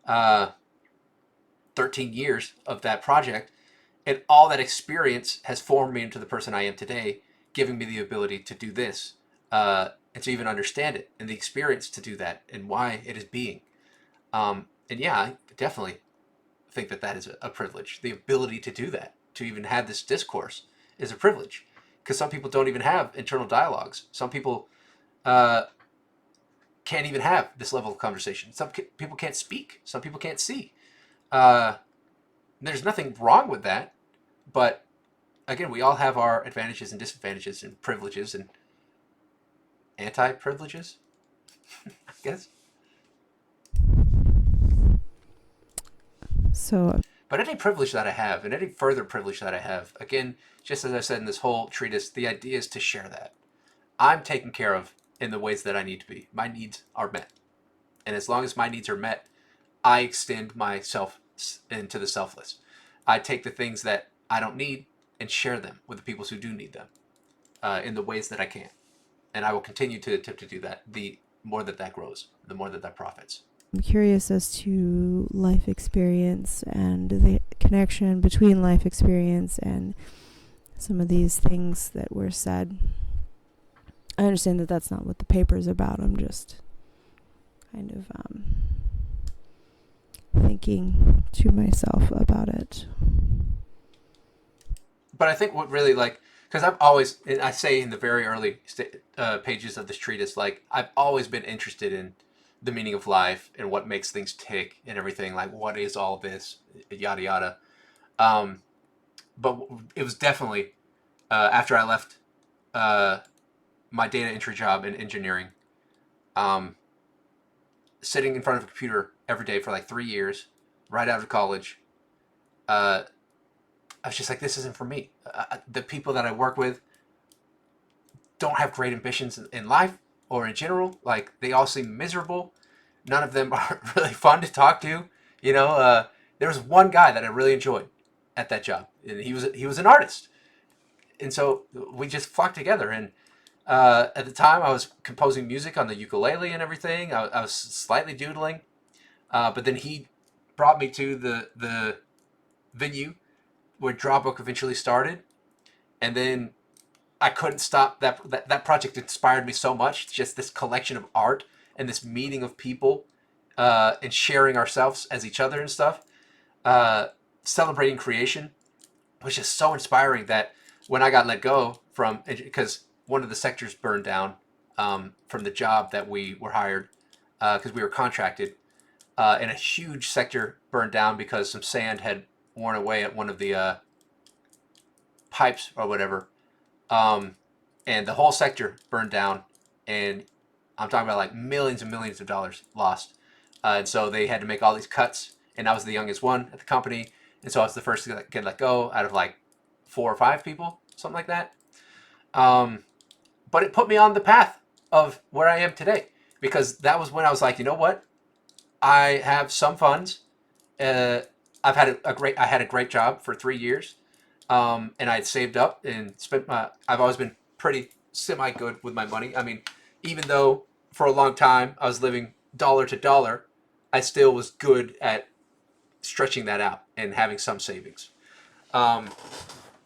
uh, 13 years of that project. And all that experience has formed me into the person I am today, giving me the ability to do this and to even understand it and the experience to do that and why it is being. And yeah, I definitely think that that is a privilege. The ability to do that, to even have this discourse, is a privilege. Because some people don't even have internal dialogues. Some people uh, can't even have this level of conversation. Some people can't speak. Some people can't see. Uh, there's nothing wrong with that. But again, we all have our advantages and disadvantages and privileges and anti privileges, I guess. So, But any privilege that I have, and any further privilege that I have, again, just as I said in this whole treatise, the idea is to share that. I'm taken care of in the ways that I need to be. My needs are met. And as long as my needs are met, I extend myself into the selfless. I take the things that I don't need and share them with the people who do need them in the ways that I can. And I will continue to attempt to do that. The more that that grows, the more that that profits. I'm curious as to life experience and the connection between life experience and some of these things that were said. I understand that that's not what the paper is about. I'm just kind of thinking to myself about it. But I think what really like, because I've always, and I say in the very early pages of this treatise, like I've always been interested in the meaning of life and what makes things tick and everything. Like, what is all this, yada yada. Um, but it was definitely after I left uh, my data entry job in engineering, um, sitting in front of a computer every day for like 3 years, right out of college. Uh, I was just like, this isn't for me. The people that I work with don't have great ambitions in life or in general. Like, they all seem miserable. None of them are really fun to talk to. You know, there was one guy that I really enjoyed at that job, and he was an artist, and so we just flocked together. And at the time, I was composing music on the ukulele and everything. I was slightly doodling, but then he brought me to the venue where Drawbook eventually started, and then I couldn't stop. That project inspired me so much. Just this collection of art and this meeting of people and sharing ourselves as each other and stuff, uh, celebrating creation was just so inspiring that when I got let go from, because one of the sectors burned down from the job that we were hired because we were contracted, and a huge sector burned down because some sand had worn away at one of the pipes or whatever, um, and the whole sector burned down, and I'm talking about like millions and millions of dollars lost, and so they had to make all these cuts, and I was the youngest one at the company, and so I was the first to get let go out of like 4 or 5 people, something like that. Um, but it put me on the path of where I am today because that was when I was like, you know what, I have some funds. Uh, I had a great job for 3 years, and I had saved up and spent my. I've always been pretty semi good with my money. I mean, even though for a long time I was living dollar to dollar, I still was good at stretching that out and having some savings. Um,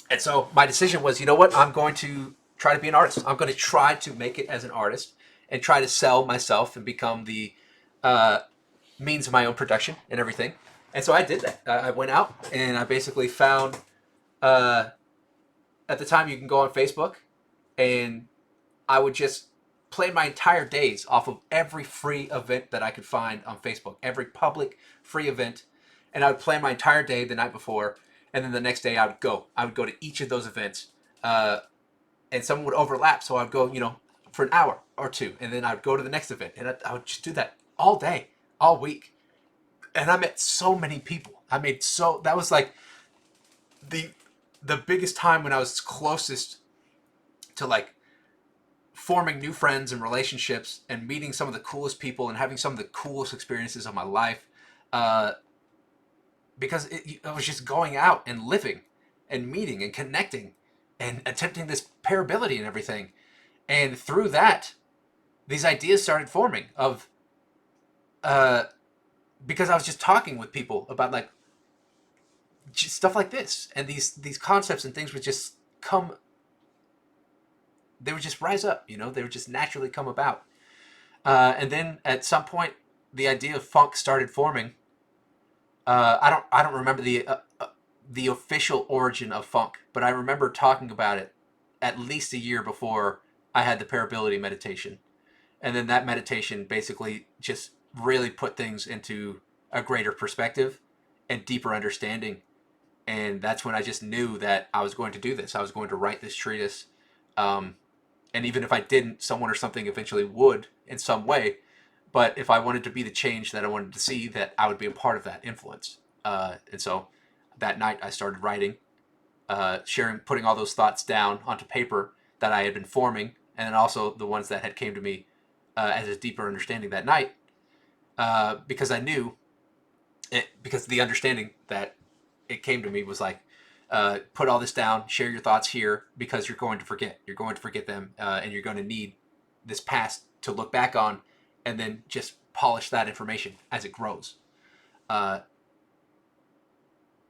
and so my decision was, you know what? I'm going to try to be an artist. I'm going to try to make it as an artist and try to sell myself and become the uh, means of my own production and everything. And so I did that. I went out and I basically found, uh, at the time you can go on Facebook, and I would just plan my entire days off of every free event that I could find on Facebook, every public free event. And I would plan my entire day the night before. And then the next day I would go. I would go to each of those events. And some would overlap. So I'd go, for an hour or two. And then I'd go to the next event. And I would just do that all day, all week. And I met so many people. That was like the the biggest time when I was closest to like forming new friends and relationships and meeting some of the coolest people and having some of the coolest experiences of my life, uh, because I was just going out and living and meeting and connecting and attempting this pairability and everything. And through that, these ideas started forming of, uh, because I was just talking with people about like just stuff like this, and these concepts and things would just come. They would just rise up, they would just naturally come about. And then at some point, the idea of funk started forming. I don't remember the official origin of funk, but I remember talking about it at least a year before I had the pairability meditation, and then that meditation basically just really put things into a greater perspective and deeper understanding. And that's when I just knew that I was going to do this. I was going to write this treatise. Um, and even if I didn't, someone or something eventually would in some way. But if I wanted to be the change that I wanted to see, that I would be a part of that influence. And so that night I started writing, sharing, putting all those thoughts down onto paper that I had been forming, and then also the ones that had came to me as a deeper understanding that night, because I knew it, because the understanding that it came to me was like, put all this down, share your thoughts here, because you're going to forget. You're going to forget them, and you're going to need this past to look back on, and then just polish that information as it grows. Uh,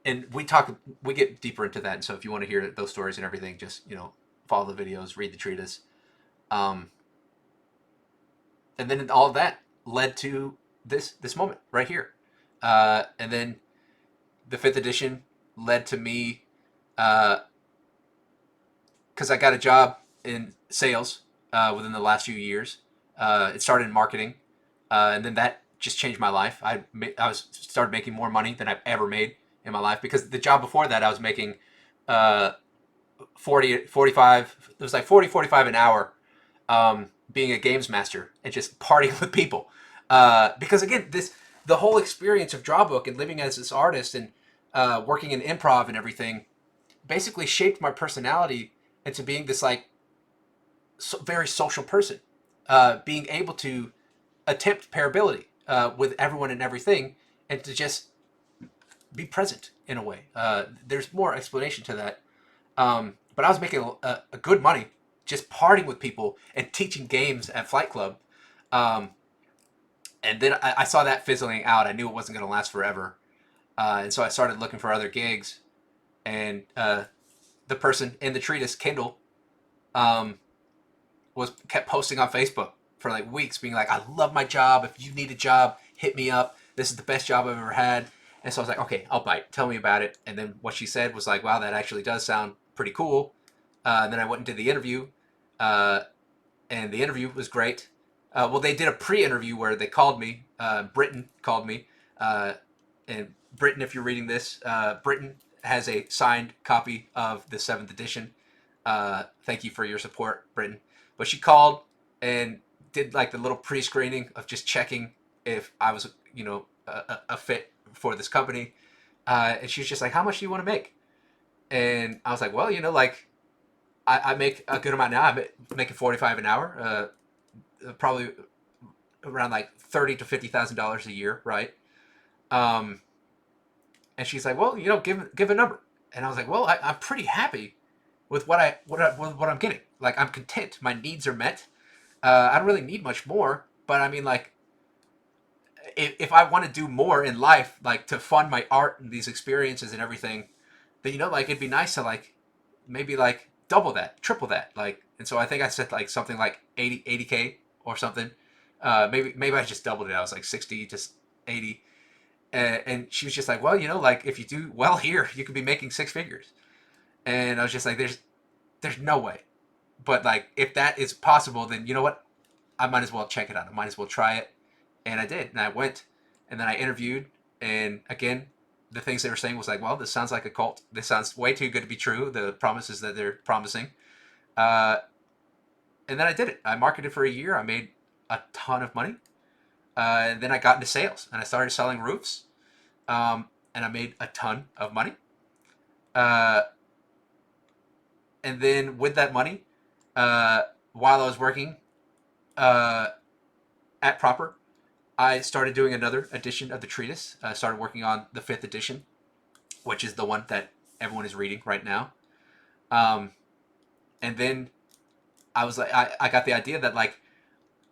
and we get deeper into that. And so if you want to hear those stories and everything, just follow the videos, read the treatise, um, and then all of that led to this moment right here. And then the fifth edition led to me, because I got a job in sales within the last few years. It started in marketing, and then that just changed my life. I started making more money than I've ever made in my life, because the job before that I was making uh, 40, 45. It was like 40, 45 an hour, being a games master and just partying with people. Because again, the whole experience of Drawbook and living as this artist and working in improv and everything basically shaped my personality into being this like very social person, being able to attempt pairability with everyone and everything, and to just be present in a way. There's more explanation to that, but I was making a good money just partying with people and teaching games at Flight Club. Um, and then I saw that fizzling out. I knew it wasn't going to last forever, and so I started looking for other gigs. And the person in the treatise, Kendall, um, was kept posting on Facebook for like weeks, being like, "I love my job. If you need a job, hit me up. This is the best job I've ever had." And so I was like, "Okay, I'll bite. Tell me about it." And then what she said was like, "Wow, that actually does sound pretty cool." And then I went and did the interview, uh, and the interview was great. Well, they did a pre-interview where they called me. Britton called me, uh, and Britton, if you're reading this, Britton has a signed copy of the seventh edition. Thank you for your support, Britton. But she called and did like the little pre-screening of just checking if I was, a fit for this company. And she was just like, "How much do you want to make?" And I was like, "Well, like I make a good amount now. I'm making 45 an hour, probably around like $30,000 to $50,000 a year, right?" Um, and she's like, "Well, give a number." And I was like, "Well, I'm pretty happy with what I'm getting. Like, I'm content. My needs are met. I don't really need much more. But I mean, like, if I want to do more in life, like to fund my art and these experiences and everything, then like it'd be nice to like maybe like double that, triple that, like. And so I think I said like something like 80k or something. Maybe I just doubled it. I was like 60 to 80, and she was just like, well, like if you do well here, you could be making six figures. And I was just like, there's no way. But like if that is possible, then you know what? I might as well check it out. I might as well try it. And I did. And I went, and then I interviewed. And again, the things they were saying was like, well, this sounds like a cult. This sounds way too good to be true. The promises that they're promising. Uh, and then I did it. I marketed for a year. I made a ton of money. And then I got into sales and I started selling roofs. And I made a ton of money. Uh, and then with that money, uh, while I was working uh, at Proper, I started doing another edition of the treatise. I started working on the fifth edition, which is the one that everyone is reading right now. Um, and then I was like, I got the idea that like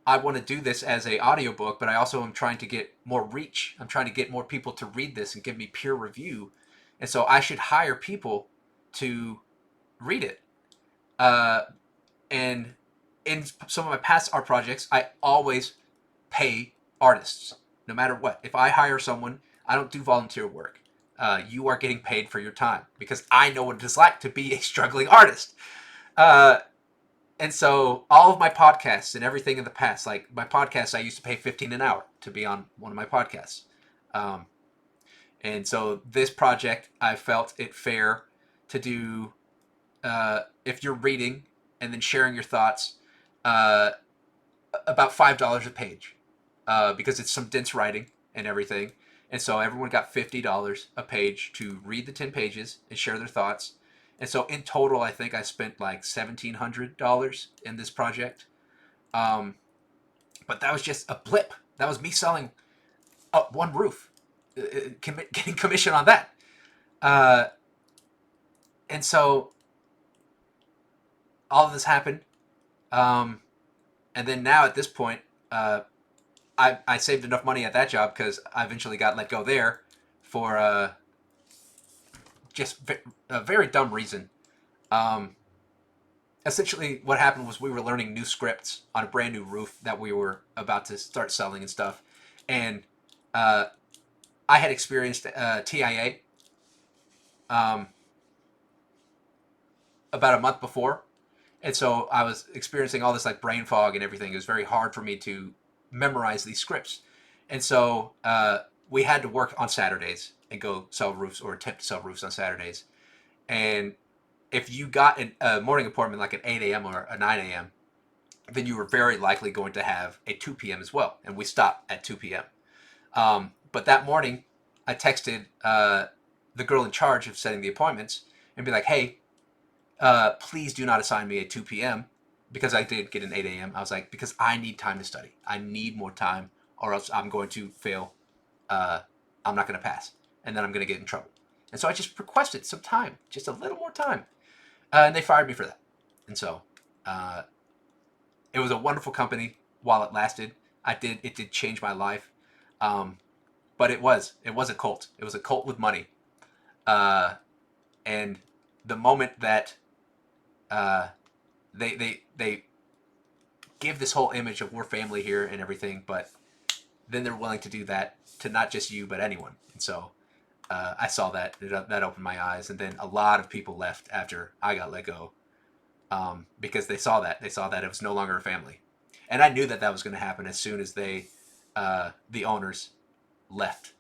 I want to do this as a audiobook, but I also am trying to get more reach. I'm trying to get more people to read this and give me peer review, and so I should hire people to read it. Uh, and in some of my past art projects, I always pay artists, no matter what. If I hire someone, I don't do volunteer work. You are getting paid for your time because I know what it is like to be a struggling artist. Uh, and so all of my podcasts and everything in the past, like my podcasts, I used to pay 15 an hour to be on one of my podcasts. Um, and so this project, I felt it fair to do. If you're reading and then sharing your thoughts, uh, about $5 a page, because it's some dense writing and everything. And so everyone got $50 a page to read the 10 pages and share their thoughts. And so in total, I think I spent like $1,700 in this project. Um, but that was just a blip. That was me selling one roof, getting commission on that. Uh, and so all of this happened. Um, and then now at this point, I saved enough money at that job because I eventually got let go there for just a very dumb reason. Um, Essentially, what happened was we were learning new scripts on a brand new roof that we were about to start selling and stuff. And uh, I had experienced TIA um, about a month before. And so I was experiencing all this like brain fog and everything. It was very hard for me to memorize these scripts. And so we had to work on Saturdays and go sell roofs or attempt to sell roofs on Saturdays. And if you got a morning appointment like at 8 a.m. or a 9 a.m., then you were very likely going to have a 2 p.m. as well. And we stopped at 2 p.m. But that morning, I texted the girl in charge of setting the appointments and be like, hey, please do not assign me a 2 p.m. because I did get an 8 a.m. I was like, because I need time to study. I need more time or else I'm going to fail. I'm not going to pass. And then I'm going to get in trouble. And so I just requested some time, just a little more time. And they fired me for that. And so uh, it was a wonderful company while it lasted. It did change my life. Um, but it was a cult. It was a cult with money. Uh, and the moment that uh, they give this whole image of we're family here and everything, but then they're willing to do that to not just you but anyone. And so I saw that that opened my eyes, and then a lot of people left after I got let go because they saw that it was no longer a family, and I knew that that was going to happen as soon as the owners left.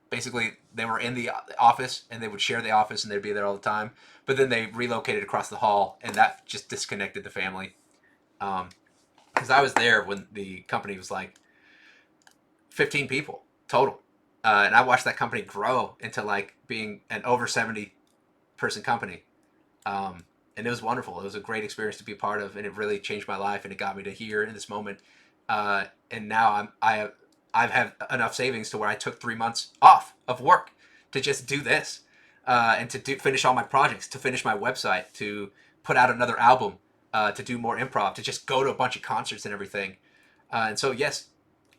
Basically, they were in the office and they would share the office and they'd be there all the time. But then they relocated across the hall, and that just disconnected the family. Because I was there when the company was like 15 people total, and I watched that company grow into like being an over 70 person company. And it was wonderful. It was a great experience to be a part of, and it really changed my life. And it got me to here in this moment. And now I've had enough savings to where I took 3 months off of work to just do this, and to finish all my projects, to finish my website, to put out another album, to do more improv, to just go to a bunch of concerts and everything. And so yes,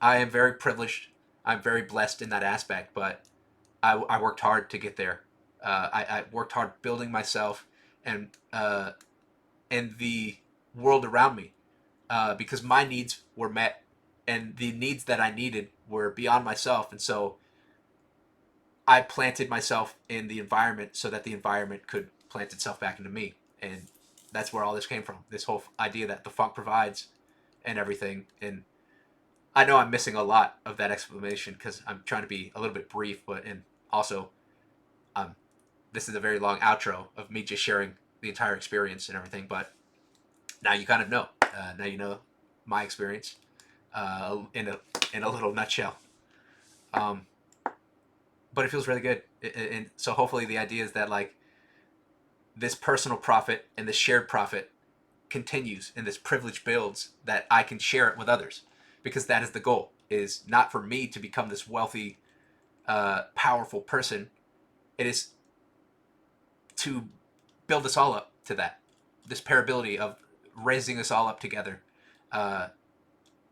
I am very privileged I'm very blessed in that aspect, but I worked hard to get there. I worked hard building myself and and the world around me because my needs were met and the needs that I needed were beyond myself. And so I planted myself in the environment so that the environment could plant itself back into me. And that's where all this came from. This whole idea that the funk provides and everything. And I know I'm missing a lot of that explanation because I'm trying to be a little bit brief, but and also um, this is a very long outro of me just sharing the entire experience and everything. But now you kind of know. Now you know my experience in a little nutshell. Um, but it feels really good, and so hopefully the idea is that like this personal profit and this shared profit continues and this privilege builds that I can share it with others because that is the goal is not for me to become this wealthy powerful person. It is to build us all up to that this parability of raising us all up together uh,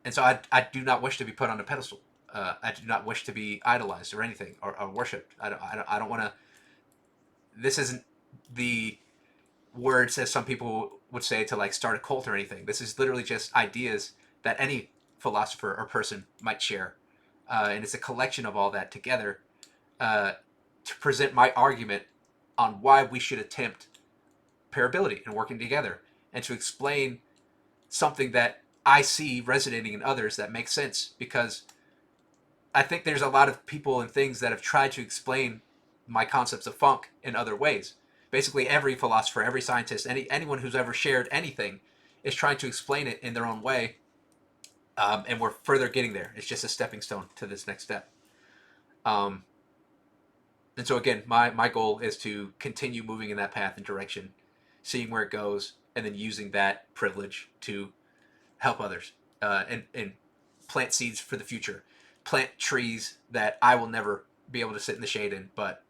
and so I do not wish to be put on a pedestal. I do not wish to be idolized or anything or worshipped. I don't want to. This isn't the words as some people would say to like start a cult or anything. This is literally just ideas that any philosopher or person might share, and it's a collection of all that together uh, to present my argument on why we should attempt parability and working together, and to explain something that I see resonating in others that makes sense because I think there's a lot of people and things that have tried to explain my concepts of funk in other ways. Basically, every philosopher, every scientist, anyone who's ever shared anything is trying to explain it in their own way, and we're further getting there. It's just a stepping stone to this next step. Um, and so again, my goal is to continue moving in that path and direction, seeing where it goes, and then using that privilege to help others and plant seeds for the future, plant trees that I will never be able to sit in the shade in, but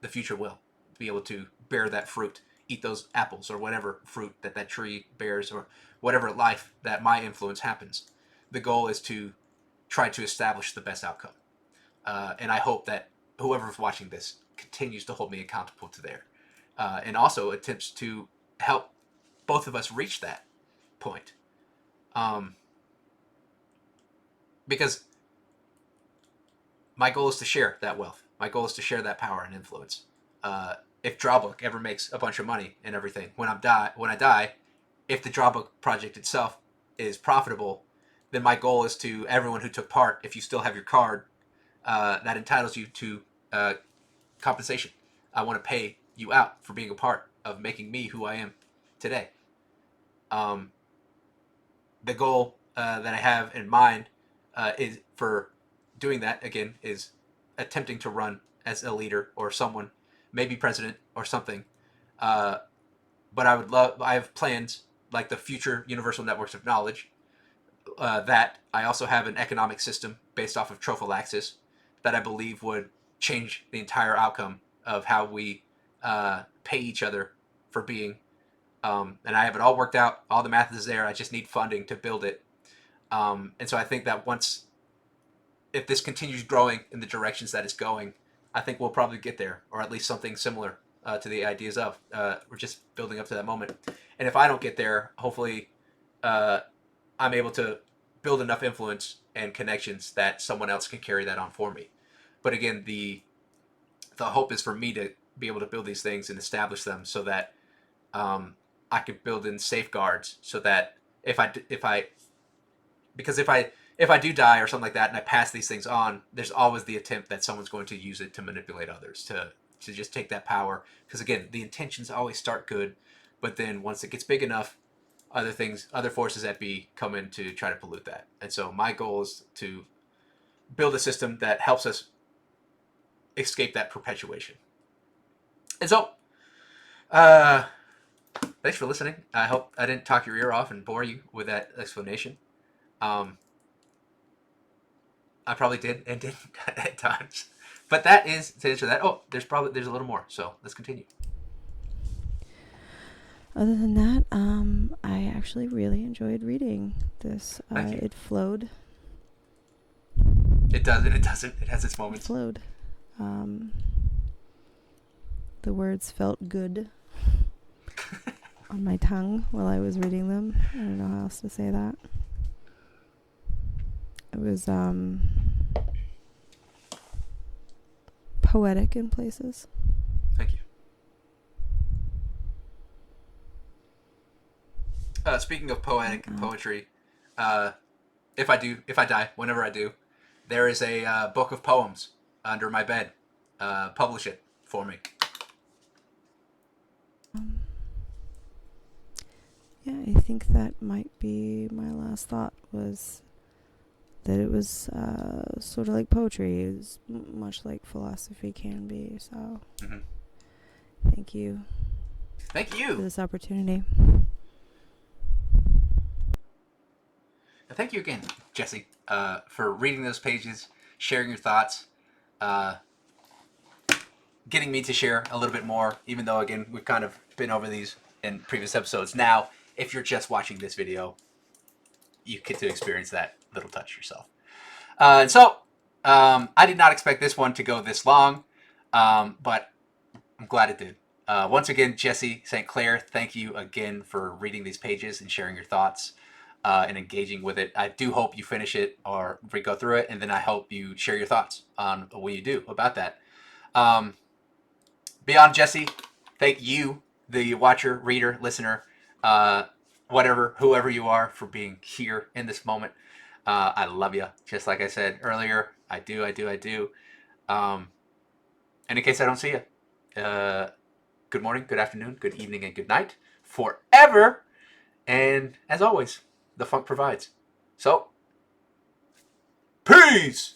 the future will be able to bear that fruit, eat those apples or whatever fruit that that tree bears or whatever life that my influence happens. The goal is to try to establish the best outcome. And I hope that whoever's watching this continues to hold me accountable to there and also attempts to help both of us reach that point. Um, because my goal is to share that wealth. My goal is to share that power and influence. If Drawbook ever makes a bunch of money and everything, when I die, if the Drawbook project itself is profitable, then my goal is to everyone who took part. If you still have your card, that entitles you to compensation. I want to pay you out for being a part of making me who I am today. Um, the goal that I have in mind is for doing that again is attempting to run as a leader or someone, maybe president or something. Uh, but I would love. I have plans like the future universal networks of knowledge. That I also have an economic system based off of trophallaxis that I believe would change the entire outcome of how we pay each other for being. And I have it all worked out. All the math is there. I just need funding to build it. And so I think that once, if this continues growing in the directions that it's going, I think we'll probably get there, or at least something similar to the ideas of. We're just building up to that moment. And if I don't get there, hopefully uh, I'm able to build enough influence and connections that someone else can carry that on for me. But again, the hope is for me to be able to build these things and establish them so that I could build in safeguards so that if I because if I do die or something like that and I pass these things on, there's always the attempt that someone's going to use it to manipulate others to just take that power. Because again, the intentions always start good, but then once it gets big enough, other forces at B come in to try to pollute that. And so my goal is to build a system that helps us escape that perpetuation. And so, uh, thanks for listening. I hope I didn't talk your ear off and bore you with that explanation. Um, I probably did and didn't at times. But that is to answer that. Oh, there's a little more. So let's continue. Other than that, I actually really enjoyed reading this. Thank you. It flowed. It does, and it doesn't. It has its It moments. flowed. The words felt good on my tongue while I was reading them. I don't know how else to say that. It was poetic in places. Thank you. Speaking of poetic poetry, if I die, whenever I do, there is a book of poems under my bed. Publish it for me. Yeah, I think that might be my last thought, was that it was sort of like poetry. It was much like philosophy can be. So thank you Thank for you. this opportunity. And thank you again, Jesse, for reading those pages, sharing your thoughts, uh, getting me to share a little bit more, even though, again, we've kind of been over these in previous episodes. Now, if you're just watching this video, you get to experience that little touch yourself. I did not expect this one to go this long, but I'm glad it did. Once again, Jesse St. Clair, thank you again for reading these pages and sharing your thoughts and engaging with it. I do hope you finish it or go through it, and then I hope you share your thoughts on what you do about that. Beyond Jesse, thank you, the watcher, reader, listener, whatever, whoever you are, for being here in this moment. I love you. Just like I said earlier, I do. And in case I don't see you, good morning, good afternoon, good evening, and good night forever. And as always, the funk provides. So, peace!